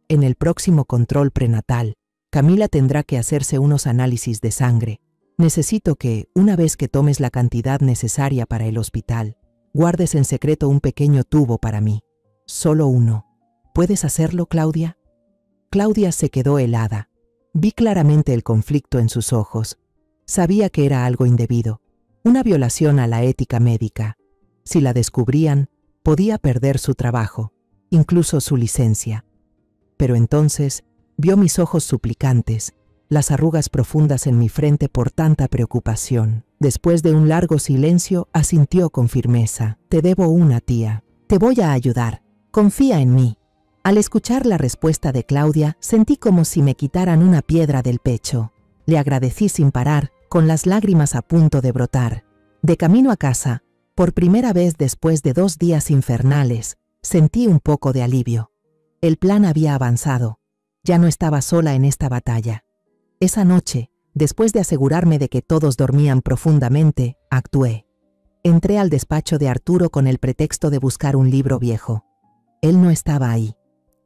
En el próximo control prenatal, Camila tendrá que hacerse unos análisis de sangre. Necesito que, una vez que tomes la cantidad necesaria para el hospital, guardes en secreto un pequeño tubo para mí. Solo uno. ¿Puedes hacerlo, Claudia? Claudia se quedó helada. Vi claramente el conflicto en sus ojos. Sabía que era algo indebido, una violación a la ética médica. Si la descubrían, podía perder su trabajo, incluso su licencia. Pero entonces vio mis ojos suplicantes, las arrugas profundas en mi frente por tanta preocupación. Después de un largo silencio, asintió con firmeza. Te debo una, tía. Te voy a ayudar. Confía en mí. Al escuchar la respuesta de Claudia, sentí como si me quitaran una piedra del pecho. Le agradecí sin parar, con las lágrimas a punto de brotar. De camino a casa, Por primera vez después de 2 días infernales, sentí un poco de alivio. El plan había avanzado. Ya no estaba sola en esta batalla. Esa noche, después de asegurarme de que todos dormían profundamente, actué. Entré al despacho de Arturo con el pretexto de buscar un libro viejo. Él no estaba ahí.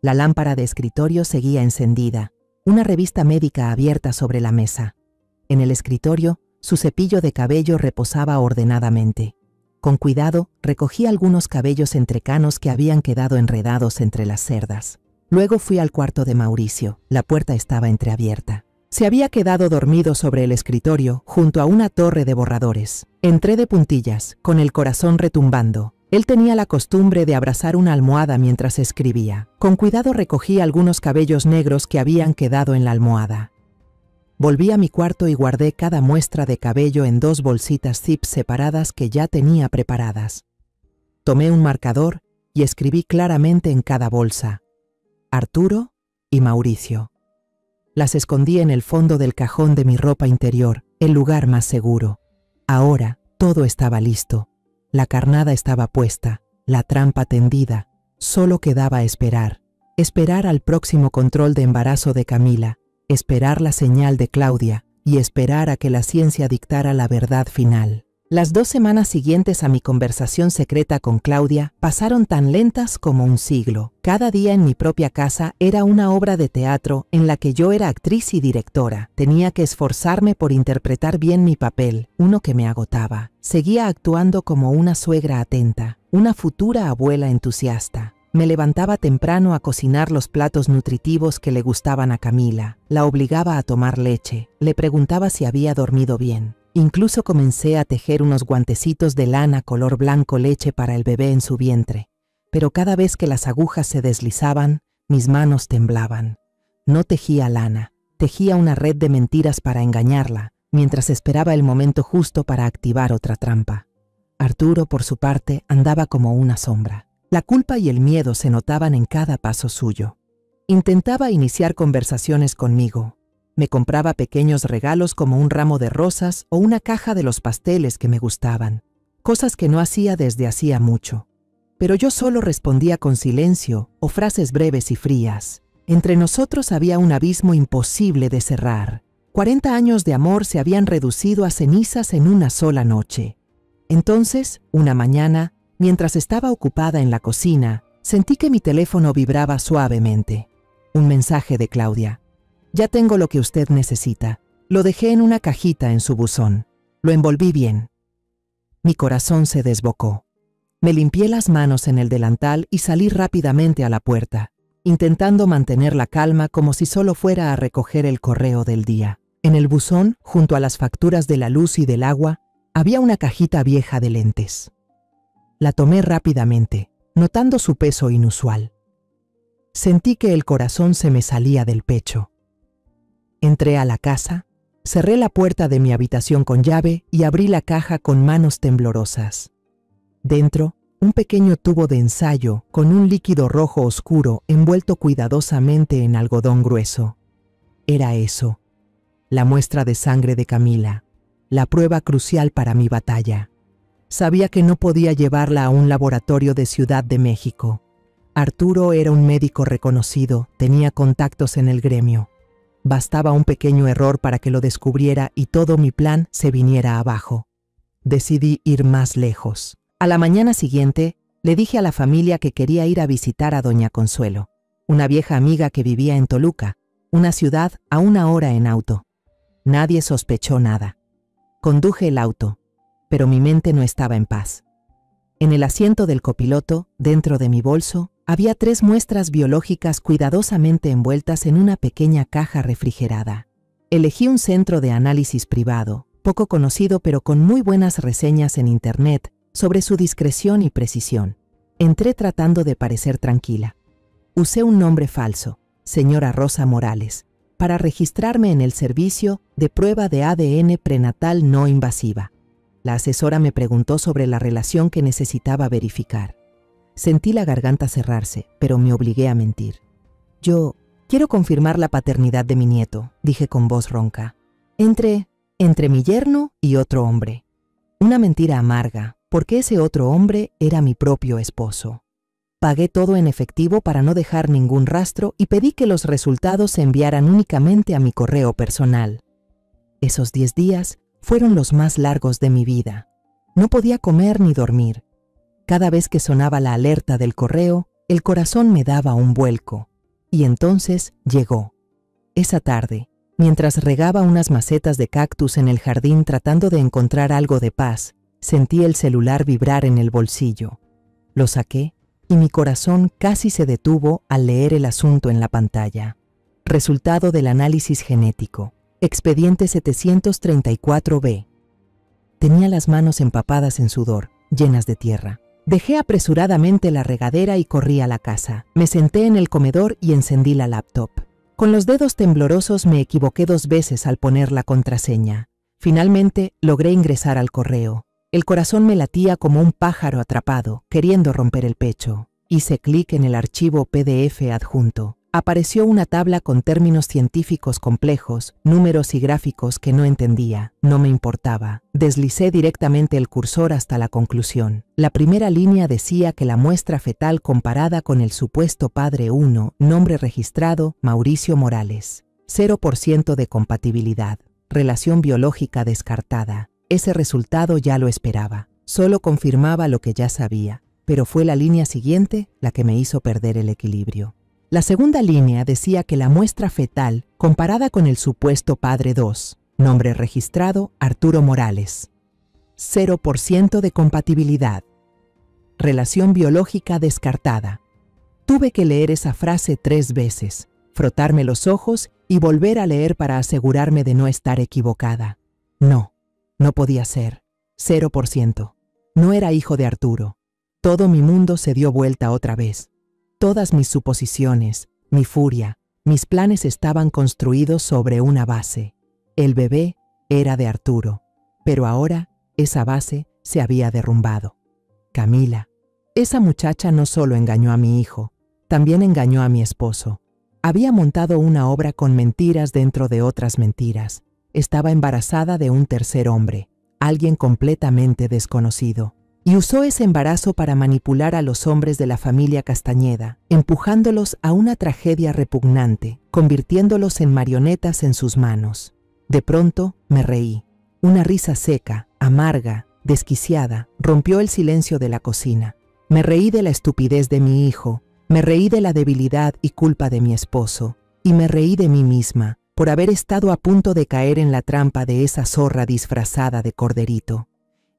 La lámpara de escritorio seguía encendida, una revista médica abierta sobre la mesa. En el escritorio, su cepillo de cabello reposaba ordenadamente. Con cuidado, recogí algunos cabellos entrecanos que habían quedado enredados entre las cerdas. Luego fui al cuarto de Mauricio. La puerta estaba entreabierta. Se había quedado dormido sobre el escritorio, junto a una torre de borradores. Entré de puntillas, con el corazón retumbando. Él tenía la costumbre de abrazar una almohada mientras escribía. Con cuidado recogí algunos cabellos negros que habían quedado en la almohada. Volví a mi cuarto y guardé cada muestra de cabello en 2 bolsitas zip separadas que ya tenía preparadas. Tomé un marcador y escribí claramente en cada bolsa: Arturo y Mauricio. Las escondí en el fondo del cajón de mi ropa interior, el lugar más seguro. Ahora todo estaba listo. La carnada estaba puesta, la trampa tendida. Solo quedaba esperar. Esperar al próximo control de embarazo de Camila. Esperar la señal de Claudia y esperar a que la ciencia dictara la verdad final. Las 2 semanas siguientes a mi conversación secreta con Claudia pasaron tan lentas como un siglo. Cada día en mi propia casa era una obra de teatro en la que yo era actriz y directora. Tenía que esforzarme por interpretar bien mi papel, uno que me agotaba. Seguía actuando como una suegra atenta, una futura abuela entusiasta. Me levantaba temprano a cocinar los platos nutritivos que le gustaban a Camila. La obligaba a tomar leche. Le preguntaba si había dormido bien. Incluso comencé a tejer unos guantecitos de lana color blanco leche para el bebé en su vientre. Pero cada vez que las agujas se deslizaban, mis manos temblaban. No tejía lana. Tejía una red de mentiras para engañarla, mientras esperaba el momento justo para activar otra trampa. Arturo, por su parte, andaba como una sombra. La culpa y el miedo se notaban en cada paso suyo. Intentaba iniciar conversaciones conmigo. Me compraba pequeños regalos como un ramo de rosas o una caja de los pasteles que me gustaban, cosas que no hacía desde hacía mucho. Pero yo solo respondía con silencio o frases breves y frías. Entre nosotros había un abismo imposible de cerrar. 40 años de amor se habían reducido a cenizas en una sola noche. Entonces, una mañana, mientras estaba ocupada en la cocina, sentí que mi teléfono vibraba suavemente. Un mensaje de Claudia. Ya tengo lo que usted necesita. Lo dejé en una cajita en su buzón. Lo envolví bien. Mi corazón se desbocó. Me limpié las manos en el delantal y salí rápidamente a la puerta, intentando mantener la calma como si solo fuera a recoger el correo del día. En el buzón, junto a las facturas de la luz y del agua, había una cajita vieja de lentes. La tomé rápidamente, notando su peso inusual. Sentí que el corazón se me salía del pecho. Entré a la casa, cerré la puerta de mi habitación con llave y abrí la caja con manos temblorosas. Dentro, un pequeño tubo de ensayo con un líquido rojo oscuro envuelto cuidadosamente en algodón grueso. Era eso, la muestra de sangre de Camila, la prueba crucial para mi batalla. Sabía que no podía llevarla a un laboratorio de Ciudad de México. Arturo era un médico reconocido, tenía contactos en el gremio. Bastaba un pequeño error para que lo descubriera y todo mi plan se viniera abajo. Decidí ir más lejos. A la mañana siguiente, le dije a la familia que quería ir a visitar a doña Consuelo, una vieja amiga que vivía en Toluca, una ciudad a 1 hora en auto. Nadie sospechó nada. Conduje el auto, pero mi mente no estaba en paz. En el asiento del copiloto, dentro de mi bolso, había 3 muestras biológicas cuidadosamente envueltas en una pequeña caja refrigerada. Elegí un centro de análisis privado, poco conocido pero con muy buenas reseñas en internet sobre su discreción y precisión. Entré tratando de parecer tranquila. Usé un nombre falso, señora Rosa Morales, para registrarme en el servicio de prueba de ADN prenatal no invasiva. La asesora me preguntó sobre la relación que necesitaba verificar. Sentí la garganta cerrarse, pero me obligué a mentir. Yo quiero confirmar la paternidad de mi nieto, dije con voz ronca. Entre mi yerno y otro hombre. Una mentira amarga, porque ese otro hombre era mi propio esposo. Pagué todo en efectivo para no dejar ningún rastro y pedí que los resultados se enviaran únicamente a mi correo personal. Esos 10 días fueron los más largos de mi vida. No podía comer ni dormir. Cada vez que sonaba la alerta del correo, el corazón me daba un vuelco. Y entonces llegó. Esa tarde, mientras regaba unas macetas de cactus en el jardín tratando de encontrar algo de paz, sentí el celular vibrar en el bolsillo. Lo saqué y mi corazón casi se detuvo al leer el asunto en la pantalla. Resultado del análisis genético. Expediente 734B. Tenía las manos empapadas en sudor, llenas de tierra. Dejé apresuradamente la regadera y corrí a la casa. Me senté en el comedor y encendí la laptop. Con los dedos temblorosos me equivoqué 2 veces al poner la contraseña. Finalmente logré ingresar al correo. El corazón me latía como un pájaro atrapado, queriendo romper el pecho. Hice clic en el archivo PDF adjunto. Apareció una tabla con términos científicos complejos, números y gráficos que no entendía. No me importaba. Deslicé directamente el cursor hasta la conclusión. La primera línea decía que la muestra fetal comparada con el supuesto padre 1, nombre registrado, Mauricio Morales. 0% de compatibilidad. Relación biológica descartada. Ese resultado ya lo esperaba. Solo confirmaba lo que ya sabía. Pero fue la línea siguiente la que me hizo perder el equilibrio. La segunda línea decía que la muestra fetal, comparada con el supuesto padre 2, nombre registrado, Arturo Morales. 0% de compatibilidad. Relación biológica descartada. Tuve que leer esa frase 3 veces, frotarme los ojos y volver a leer para asegurarme de no estar equivocada. No podía ser. 0%. No era hijo de Arturo. Todo mi mundo se dio vuelta otra vez. Todas mis suposiciones, mi furia, mis planes estaban construidos sobre una base. El bebé era de Arturo, pero ahora esa base se había derrumbado. Camila. Esa muchacha no solo engañó a mi hijo, también engañó a mi esposo. Había montado una obra con mentiras dentro de otras mentiras. Estaba embarazada de un tercer hombre, alguien completamente desconocido. Y usó ese embarazo para manipular a los hombres de la familia Castañeda, empujándolos a una tragedia repugnante, convirtiéndolos en marionetas en sus manos. De pronto me reí. Una risa seca, amarga, desquiciada, rompió el silencio de la cocina. Me reí de la estupidez de mi hijo, me reí de la debilidad y culpa de mi esposo, y me reí de mí misma, por haber estado a punto de caer en la trampa de esa zorra disfrazada de corderito.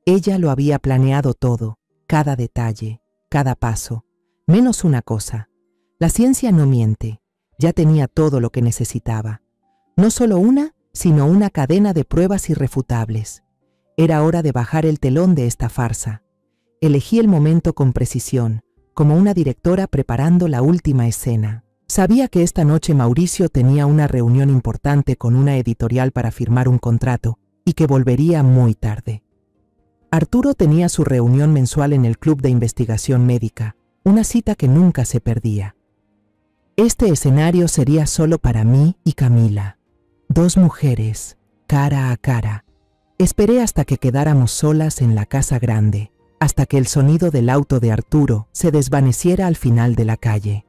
Ella lo había planeado todo, cada detalle, cada paso, menos una cosa. La ciencia no miente, ya tenía todo lo que necesitaba. No solo una, sino una cadena de pruebas irrefutables. Era hora de bajar el telón de esta farsa. Elegí el momento con precisión, como una directora preparando la última escena. Sabía que esta noche Mauricio tenía una reunión importante con una editorial para firmar un contrato y que volvería muy tarde. Arturo tenía su reunión mensual en el Club de Investigación Médica, una cita que nunca se perdía. Este escenario sería solo para mí y Camila, 2 mujeres, cara a cara. Esperé hasta que quedáramos solas en la casa grande, hasta que el sonido del auto de Arturo se desvaneciera al final de la calle.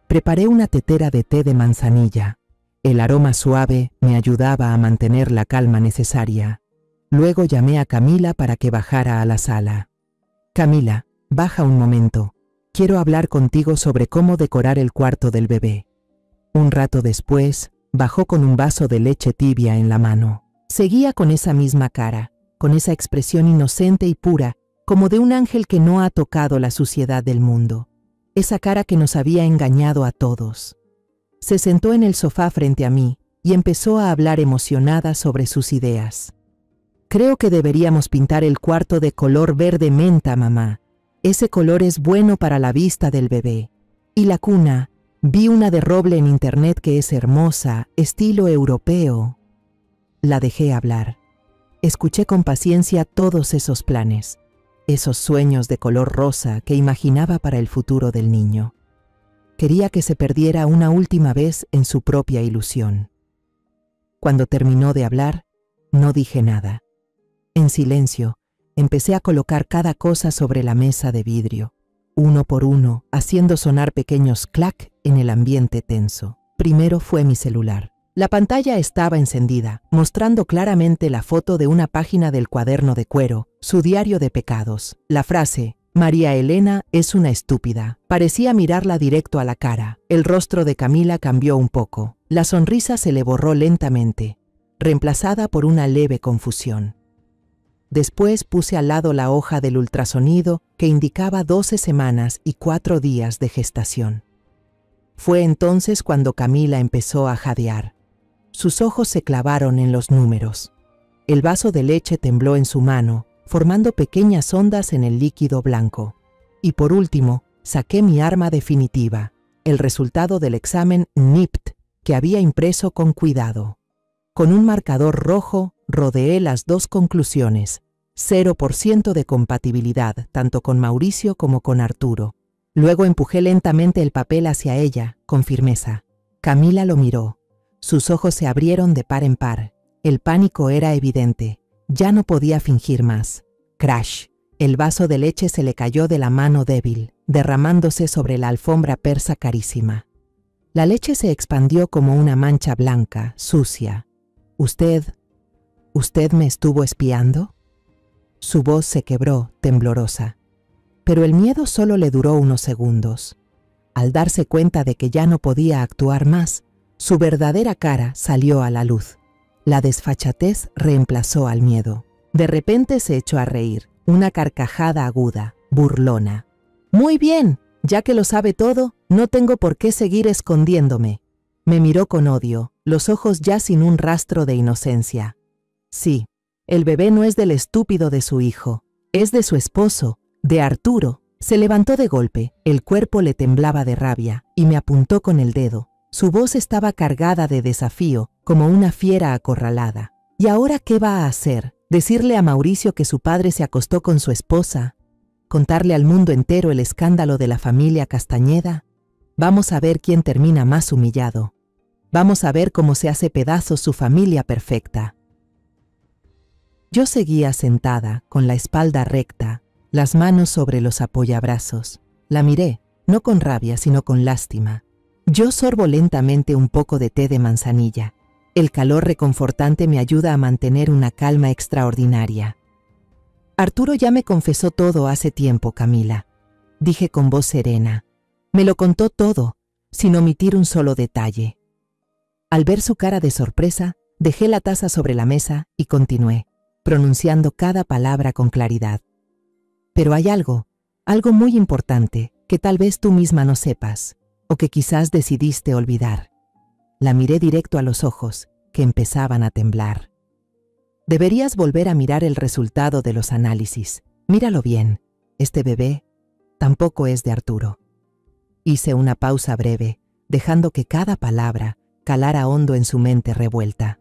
Preparé una tetera de té de manzanilla. El aroma suave me ayudaba a mantener la calma necesaria. Luego llamé a Camila para que bajara a la sala. Camila, baja un momento. Quiero hablar contigo sobre cómo decorar el cuarto del bebé. Un rato después, bajó con un vaso de leche tibia en la mano. Seguía con esa misma cara, con esa expresión inocente y pura, como de un ángel que no ha tocado la suciedad del mundo. Esa cara que nos había engañado a todos. Se sentó en el sofá frente a mí y empezó a hablar emocionada sobre sus ideas. Creo que deberíamos pintar el cuarto de color verde menta, mamá. Ese color es bueno para la vista del bebé. Y la cuna, vi una de roble en internet que es hermosa, estilo europeo. La dejé hablar. Escuché con paciencia todos esos planes, esos sueños de color rosa que imaginaba para el futuro del niño. Quería que se perdiera una última vez en su propia ilusión. Cuando terminó de hablar, no dije nada. En silencio, empecé a colocar cada cosa sobre la mesa de vidrio, uno por uno, haciendo sonar pequeños clac en el ambiente tenso. Primero fue mi celular. La pantalla estaba encendida, mostrando claramente la foto de una página del cuaderno de cuero, su diario de pecados. La frase, María Elena es una estúpida, parecía mirarla directo a la cara. El rostro de Camila cambió un poco. La sonrisa se le borró lentamente, reemplazada por una leve confusión. Después puse al lado la hoja del ultrasonido que indicaba 12 semanas y 4 días de gestación. Fue entonces cuando Camila empezó a jadear. Sus ojos se clavaron en los números. El vaso de leche tembló en su mano, formando pequeñas ondas en el líquido blanco. Y por último, saqué mi arma definitiva, el resultado del examen NIPT que había impreso con cuidado. Con un marcador rojo, rodeé las dos conclusiones. 0% de compatibilidad, tanto con Mauricio como con Arturo. Luego empujé lentamente el papel hacia ella, con firmeza. Camila lo miró. Sus ojos se abrieron de par en par. El pánico era evidente. Ya no podía fingir más. Crash. El vaso de leche se le cayó de la mano débil, derramándose sobre la alfombra persa carísima. La leche se expandió como una mancha blanca, sucia. ¿Usted me estuvo espiando? Su voz se quebró, temblorosa. Pero el miedo solo le duró unos segundos. Al darse cuenta de que ya no podía actuar más, su verdadera cara salió a la luz. La desfachatez reemplazó al miedo. De repente se echó a reír, una carcajada aguda, burlona. «Muy bien, ya que lo sabe todo, no tengo por qué seguir escondiéndome». Me miró con odio, los ojos ya sin un rastro de inocencia. Sí, el bebé no es del estúpido de su hijo, es de su esposo, de Arturo. Se levantó de golpe, el cuerpo le temblaba de rabia, y me apuntó con el dedo. Su voz estaba cargada de desafío, como una fiera acorralada. ¿Y ahora qué va a hacer? ¿Decirle a Mauricio que su padre se acostó con su esposa? ¿Contarle al mundo entero el escándalo de la familia Castañeda? Vamos a ver quién termina más humillado. Vamos a ver cómo se hace pedazos su familia perfecta. Yo seguía sentada, con la espalda recta, las manos sobre los apoyabrazos. La miré, no con rabia, sino con lástima. Yo sorbo lentamente un poco de té de manzanilla. El calor reconfortante me ayuda a mantener una calma extraordinaria. Arturo ya me confesó todo hace tiempo, Camila. Dije con voz serena. Me lo contó todo, sin omitir un solo detalle. Al ver su cara de sorpresa, dejé la taza sobre la mesa y continué, pronunciando cada palabra con claridad. Pero hay algo muy importante, que tal vez tú misma no sepas, o que quizás decidiste olvidar. La miré directo a los ojos, que empezaban a temblar. Deberías volver a mirar el resultado de los análisis. Míralo bien, este bebé tampoco es de Arturo. Hice una pausa breve, dejando que cada palabra calara hondo en su mente revuelta.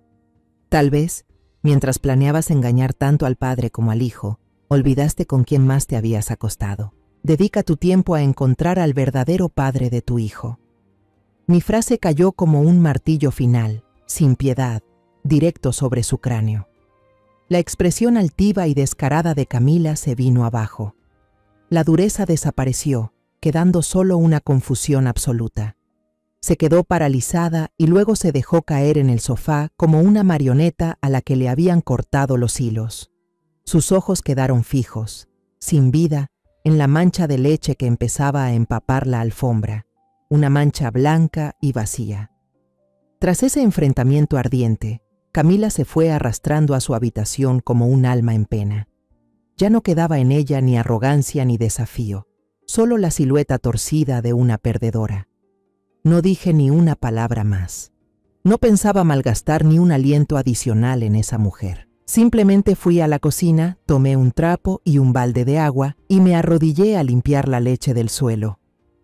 Tal vez, mientras planeabas engañar tanto al padre como al hijo, olvidaste con quién más te habías acostado. Dedica tu tiempo a encontrar al verdadero padre de tu hijo. Mi frase cayó como un martillo final, sin piedad, directo sobre su cráneo. La expresión altiva y descarada de Camila se vino abajo. La dureza desapareció, quedando solo una confusión absoluta. Se quedó paralizada y luego se dejó caer en el sofá como una marioneta a la que le habían cortado los hilos. Sus ojos quedaron fijos, sin vida, en la mancha de leche que empezaba a empapar la alfombra, una mancha blanca y vacía. Tras ese enfrentamiento ardiente, Camila se fue arrastrando a su habitación como un alma en pena. Ya no quedaba en ella ni arrogancia ni desafío, solo la silueta torcida de una perdedora. No dije ni una palabra más. No pensaba malgastar ni un aliento adicional en esa mujer. Simplemente fui a la cocina, tomé un trapo y un balde de agua y me arrodillé a limpiar la leche del suelo.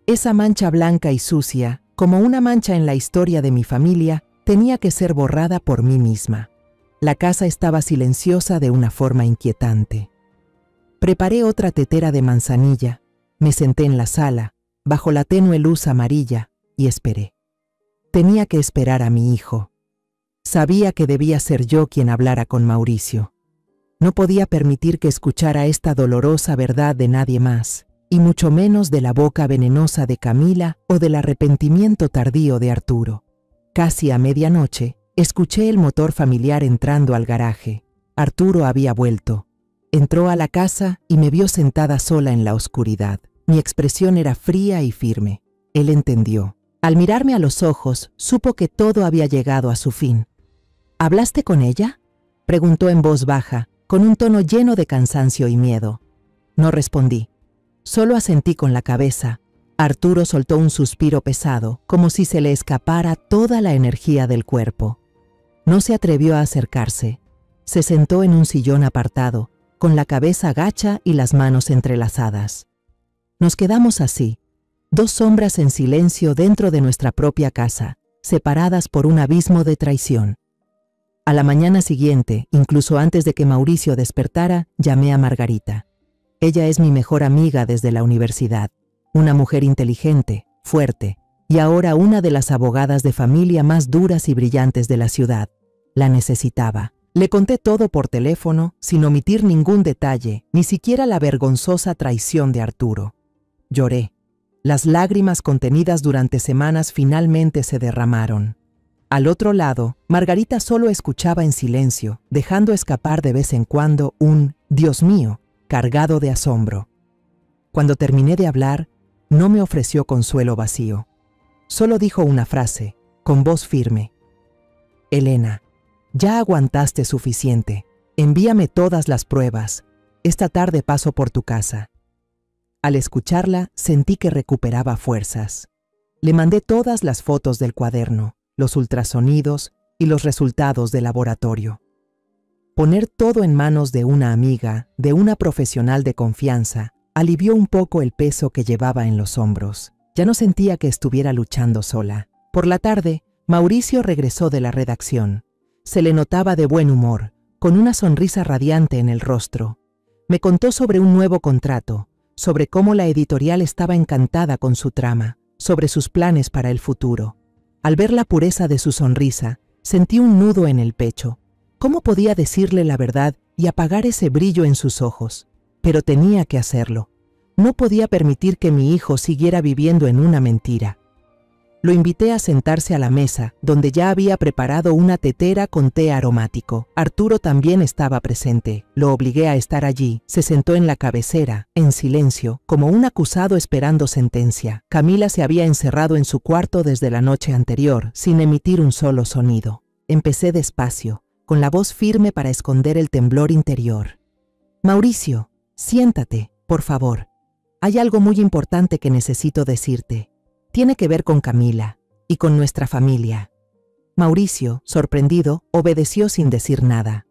Esa mancha blanca y sucia, como una mancha en la historia de mi familia, tenía que ser borrada por mí misma. La casa estaba silenciosa de una forma inquietante. Preparé otra tetera de manzanilla, me senté en la sala, bajo la tenue luz amarilla, y esperé. Tenía que esperar a mi hijo. Sabía que debía ser yo quien hablara con Mauricio. No podía permitir que escuchara esta dolorosa verdad de nadie más, y mucho menos de la boca venenosa de Camila o del arrepentimiento tardío de Arturo. Casi a medianoche, escuché el motor familiar entrando al garaje. Arturo había vuelto. Entró a la casa y me vio sentada sola en la oscuridad. Mi expresión era fría y firme. Él entendió. Al mirarme a los ojos, supo que todo había llegado a su fin. ¿Hablaste con ella?, preguntó en voz baja, con un tono lleno de cansancio y miedo. No respondí. Solo asentí con la cabeza. Arturo soltó un suspiro pesado, como si se le escapara toda la energía del cuerpo. No se atrevió a acercarse. Se sentó en un sillón apartado, con la cabeza gacha y las manos entrelazadas. Nos quedamos así, dos sombras en silencio dentro de nuestra propia casa, separadas por un abismo de traición. A la mañana siguiente, incluso antes de que Mauricio despertara, llamé a Margarita. Ella es mi mejor amiga desde la universidad, una mujer inteligente, fuerte, y ahora una de las abogadas de familia más duras y brillantes de la ciudad. La necesitaba. Le conté todo por teléfono, sin omitir ningún detalle, ni siquiera la vergonzosa traición de Arturo. Lloré. Las lágrimas contenidas durante semanas finalmente se derramaron. Al otro lado, Margarita solo escuchaba en silencio, dejando escapar de vez en cuando un «Dios mío», cargado de asombro. Cuando terminé de hablar, no me ofreció consuelo vacío. Solo dijo una frase, con voz firme. «Elena, ya aguantaste suficiente. Envíame todas las pruebas. Esta tarde paso por tu casa». Al escucharla, sentí que recuperaba fuerzas. Le mandé todas las fotos del cuaderno, los ultrasonidos y los resultados del laboratorio. Poner todo en manos de una amiga, de una profesional de confianza, alivió un poco el peso que llevaba en los hombros. Ya no sentía que estuviera luchando sola. Por la tarde, Mauricio regresó de la redacción. Se le notaba de buen humor, con una sonrisa radiante en el rostro. Me contó sobre un nuevo contrato, sobre cómo la editorial estaba encantada con su trama, sobre sus planes para el futuro. Al ver la pureza de su sonrisa, sentí un nudo en el pecho. ¿Cómo podía decirle la verdad y apagar ese brillo en sus ojos? Pero tenía que hacerlo. No podía permitir que mi hijo siguiera viviendo en una mentira. Lo invité a sentarse a la mesa, donde ya había preparado una tetera con té aromático. Arturo también estaba presente. Lo obligué a estar allí. Se sentó en la cabecera, en silencio, como un acusado esperando sentencia. Camila se había encerrado en su cuarto desde la noche anterior, sin emitir un solo sonido. Empecé despacio, con la voz firme para esconder el temblor interior. «Mauricio, siéntate, por favor. Hay algo muy importante que necesito decirte. Tiene que ver con Camila y con nuestra familia». Mauricio, sorprendido, obedeció sin decir nada.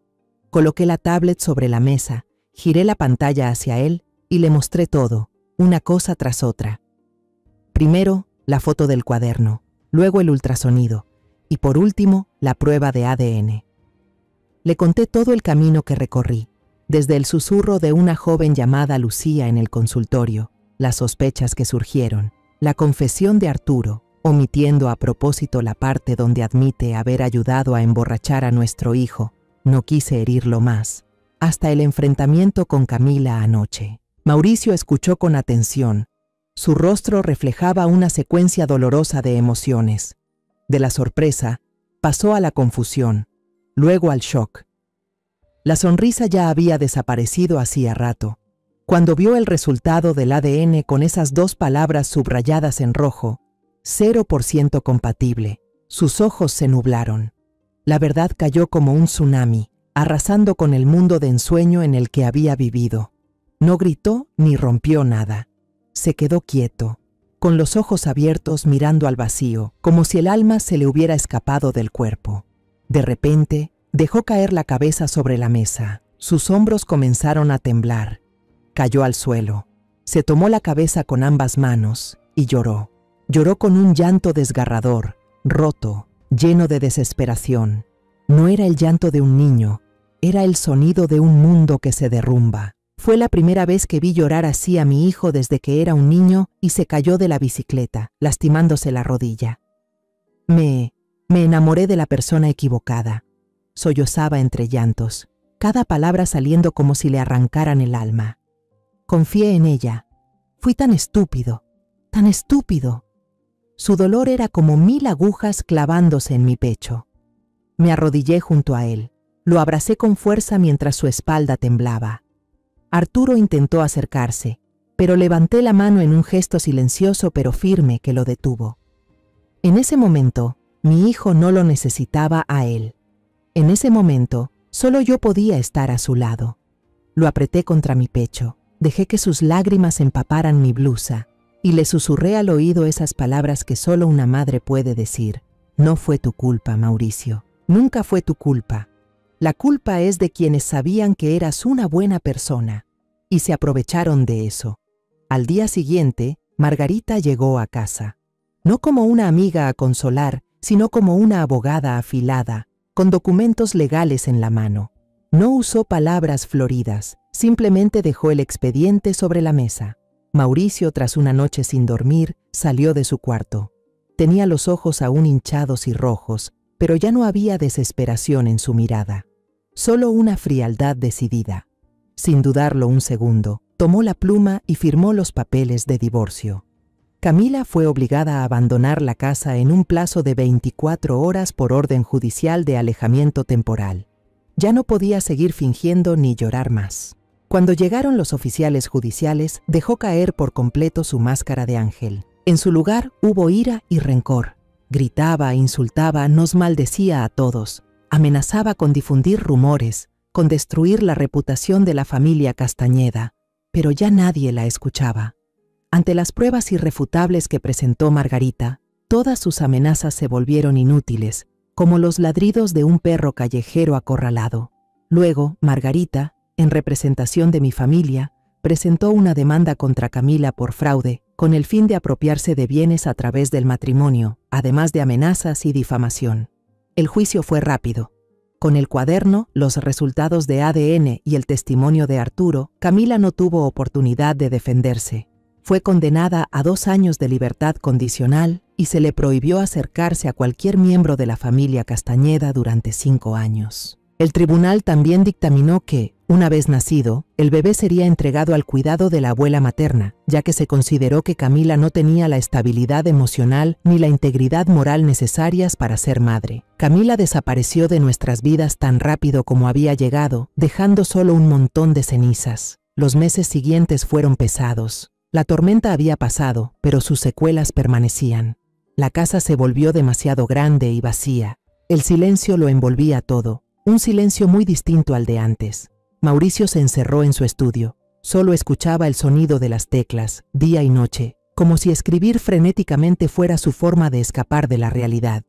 Coloqué la tablet sobre la mesa, giré la pantalla hacia él y le mostré todo, una cosa tras otra. Primero, la foto del cuaderno, luego el ultrasonido y por último, la prueba de ADN. Le conté todo el camino que recorrí, desde el susurro de una joven llamada Lucía en el consultorio, las sospechas que surgieron, la confesión de Arturo, omitiendo a propósito la parte donde admite haber ayudado a emborrachar a nuestro hijo, no quise herirlo más, hasta el enfrentamiento con Camila anoche. Mauricio escuchó con atención. Su rostro reflejaba una secuencia dolorosa de emociones. De la sorpresa, pasó a la confusión, luego al shock. La sonrisa ya había desaparecido hacía rato. Cuando vio el resultado del ADN con esas dos palabras subrayadas en rojo, 0% compatible, sus ojos se nublaron. La verdad cayó como un tsunami, arrasando con el mundo de ensueño en el que había vivido. No gritó ni rompió nada. Se quedó quieto, con los ojos abiertos mirando al vacío, como si el alma se le hubiera escapado del cuerpo. De repente, dejó caer la cabeza sobre la mesa. Sus hombros comenzaron a temblar. Cayó al suelo. Se tomó la cabeza con ambas manos y lloró. Lloró con un llanto desgarrador, roto, lleno de desesperación. No era el llanto de un niño, era el sonido de un mundo que se derrumba. Fue la primera vez que vi llorar así a mi hijo desde que era un niño y se cayó de la bicicleta, lastimándose la rodilla. Me enamoré de la persona equivocada. Sollozaba entre llantos. cada palabra saliendo como si le arrancaran el alma. Confié en ella. Fui tan estúpido, tan estúpido. Su dolor era como 1000 agujas clavándose en mi pecho. Me arrodillé junto a él. Lo abracé con fuerza mientras su espalda temblaba. Arturo intentó acercarse, pero levanté la mano en un gesto silencioso pero firme que lo detuvo. En ese momento, mi hijo no lo necesitaba a él. En ese momento, solo yo podía estar a su lado. Lo apreté contra mi pecho, dejé que sus lágrimas empaparan mi blusa y le susurré al oído esas palabras que solo una madre puede decir. No fue tu culpa, Mauricio. Nunca fue tu culpa. La culpa es de quienes sabían que eras una buena persona y se aprovecharon de eso. Al día siguiente, Margarita llegó a casa. No como una amiga a consolar, sino como una abogada afilada, con documentos legales en la mano. No usó palabras floridas, simplemente dejó el expediente sobre la mesa. Mauricio, tras una noche sin dormir, salió de su cuarto. Tenía los ojos aún hinchados y rojos, pero ya no había desesperación en su mirada. Solo una frialdad decidida. Sin dudarlo un segundo, tomó la pluma y firmó los papeles de divorcio. Camila fue obligada a abandonar la casa en un plazo de 24 horas por orden judicial de alejamiento temporal. Ya no podía seguir fingiendo ni llorar más. Cuando llegaron los oficiales judiciales, dejó caer por completo su máscara de ángel. En su lugar hubo ira y rencor. Gritaba, insultaba, nos maldecía a todos. Amenazaba con difundir rumores, con destruir la reputación de la familia Castañeda, pero ya nadie la escuchaba. Ante las pruebas irrefutables que presentó Margarita, todas sus amenazas se volvieron inútiles, como los ladridos de un perro callejero acorralado. Luego, Margarita, en representación de mi familia, presentó una demanda contra Camila por fraude, con el fin de apropiarse de bienes a través del matrimonio, además de amenazas y difamación. El juicio fue rápido. Con el cuaderno, los resultados de ADN y el testimonio de Arturo, Camila no tuvo oportunidad de defenderse. Fue condenada a 2 años de libertad condicional y se le prohibió acercarse a cualquier miembro de la familia Castañeda durante 5 años. El tribunal también dictaminó que, una vez nacido, el bebé sería entregado al cuidado de la abuela materna, ya que se consideró que Camila no tenía la estabilidad emocional ni la integridad moral necesarias para ser madre. Camila desapareció de nuestras vidas tan rápido como había llegado, dejando solo un montón de cenizas. Los meses siguientes fueron pesados. La tormenta había pasado, pero sus secuelas permanecían. La casa se volvió demasiado grande y vacía. El silencio lo envolvía todo, un silencio muy distinto al de antes. Mauricio se encerró en su estudio. Solo escuchaba el sonido de las teclas, día y noche, como si escribir frenéticamente fuera su forma de escapar de la realidad.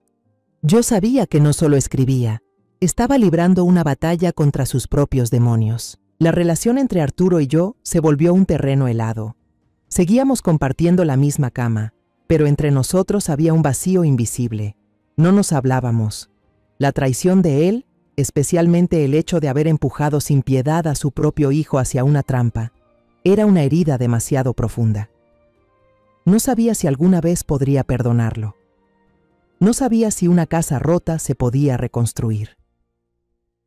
Yo sabía que no solo escribía, estaba librando una batalla contra sus propios demonios. La relación entre Arturo y yo se volvió un terreno helado. Seguíamos compartiendo la misma cama, pero entre nosotros había un vacío invisible. No nos hablábamos. La traición de él, especialmente el hecho de haber empujado sin piedad a su propio hijo hacia una trampa, era una herida demasiado profunda. No sabía si alguna vez podría perdonarlo. No sabía si una casa rota se podía reconstruir.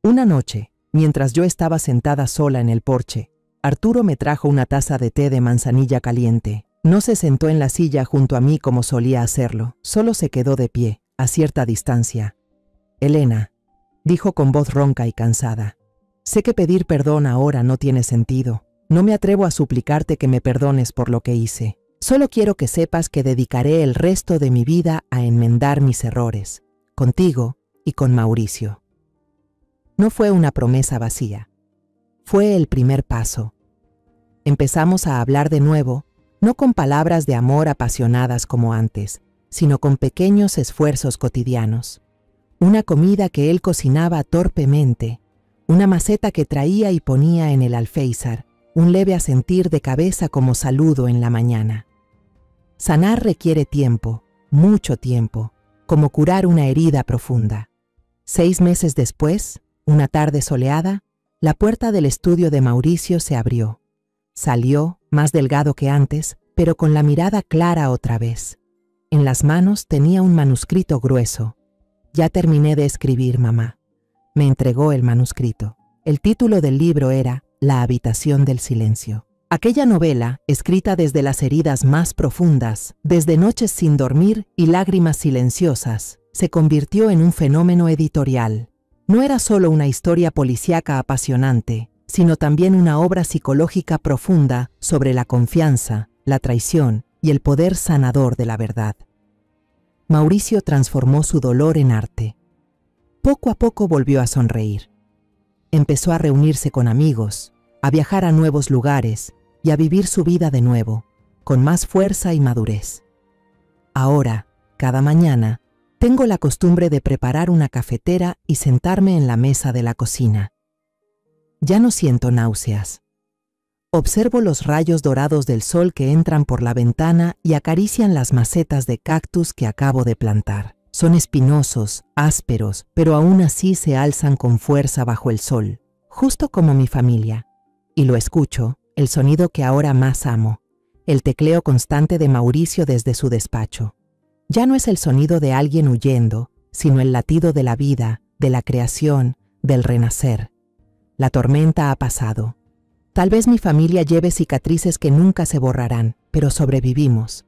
Una noche, mientras yo estaba sentada sola en el porche, Arturo me trajo una taza de té de manzanilla caliente. No se sentó en la silla junto a mí como solía hacerlo, solo se quedó de pie, a cierta distancia. «Elena», dijo con voz ronca y cansada, «sé que pedir perdón ahora no tiene sentido. No me atrevo a suplicarte que me perdones por lo que hice. Solo quiero que sepas que dedicaré el resto de mi vida a enmendar mis errores, contigo y con Mauricio». No fue una promesa vacía. Fue el primer paso. Empezamos a hablar de nuevo, no con palabras de amor apasionadas como antes, sino con pequeños esfuerzos cotidianos. Una comida que él cocinaba torpemente, una maceta que traía y ponía en el alféizar, un leve asentir de cabeza como saludo en la mañana. Sanar requiere tiempo, mucho tiempo, como curar una herida profunda. 6 meses después, una tarde soleada, la puerta del estudio de Mauricio se abrió. Salió, más delgado que antes, pero con la mirada clara otra vez. En las manos tenía un manuscrito grueso. «Ya terminé de escribir, mamá». Me entregó el manuscrito. El título del libro era La habitación del silencio. Aquella novela, escrita desde las heridas más profundas, desde noches sin dormir y lágrimas silenciosas, se convirtió en un fenómeno editorial. No era solo una historia policíaca apasionante, sino también una obra psicológica profunda sobre la confianza, la traición y el poder sanador de la verdad. Mauricio transformó su dolor en arte. Poco a poco volvió a sonreír. Empezó a reunirse con amigos, a viajar a nuevos lugares y a vivir su vida de nuevo, con más fuerza y madurez. Ahora, cada mañana, tengo la costumbre de preparar una cafetera y sentarme en la mesa de la cocina. Ya no siento náuseas. Observo los rayos dorados del sol que entran por la ventana y acarician las macetas de cactus que acabo de plantar. Son espinosos, ásperos, pero aún así se alzan con fuerza bajo el sol, justo como mi familia. Y lo escucho, el sonido que ahora más amo, el tecleo constante de Mauricio desde su despacho. Ya no es el sonido de alguien huyendo, sino el latido de la vida, de la creación, del renacer. La tormenta ha pasado. Tal vez mi familia lleve cicatrices que nunca se borrarán, pero sobrevivimos.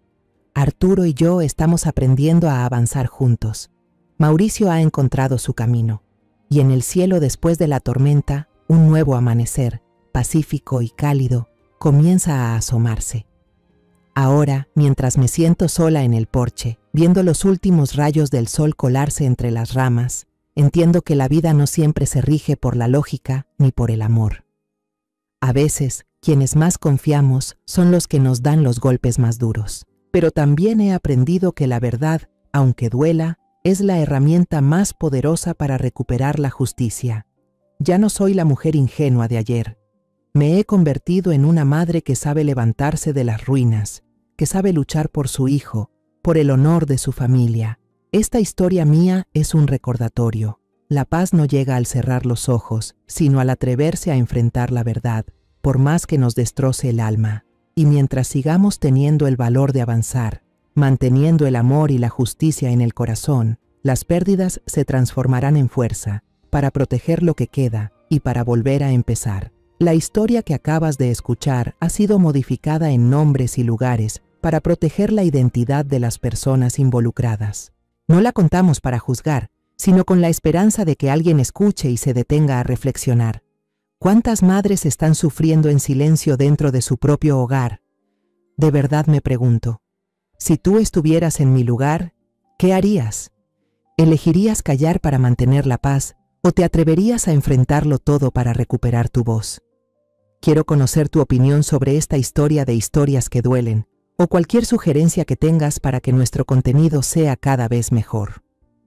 Arturo y yo estamos aprendiendo a avanzar juntos. Mauricio ha encontrado su camino, y en el cielo después de la tormenta, un nuevo amanecer, pacífico y cálido, comienza a asomarse. Ahora, mientras me siento sola en el porche, viendo los últimos rayos del sol colarse entre las ramas, entiendo que la vida no siempre se rige por la lógica ni por el amor. A veces, quienes más confiamos son los que nos dan los golpes más duros. Pero también he aprendido que la verdad, aunque duela, es la herramienta más poderosa para recuperar la justicia. Ya no soy la mujer ingenua de ayer. Me he convertido en una madre que sabe levantarse de las ruinas, que sabe luchar por su hijo, por el honor de su familia. Esta historia mía es un recordatorio. La paz no llega al cerrar los ojos, sino al atreverse a enfrentar la verdad, por más que nos destroce el alma. Y mientras sigamos teniendo el valor de avanzar, manteniendo el amor y la justicia en el corazón, las pérdidas se transformarán en fuerza, para proteger lo que queda y para volver a empezar. La historia que acabas de escuchar ha sido modificada en nombres y lugares para proteger la identidad de las personas involucradas. No la contamos para juzgar, sino con la esperanza de que alguien escuche y se detenga a reflexionar. ¿Cuántas madres están sufriendo en silencio dentro de su propio hogar? De verdad me pregunto, si tú estuvieras en mi lugar, ¿qué harías? ¿Elegirías callar para mantener la paz o te atreverías a enfrentarlo todo para recuperar tu voz? Quiero conocer tu opinión sobre esta historia de historias que duelen, o cualquier sugerencia que tengas para que nuestro contenido sea cada vez mejor.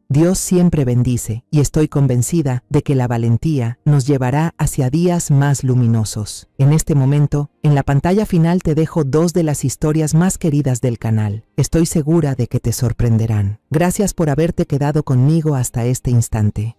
Dios siempre bendice y estoy convencida de que la valentía nos llevará hacia días más luminosos. En este momento, en la pantalla final te dejo 2 de las historias más queridas del canal. Estoy segura de que te sorprenderán. Gracias por haberte quedado conmigo hasta este instante.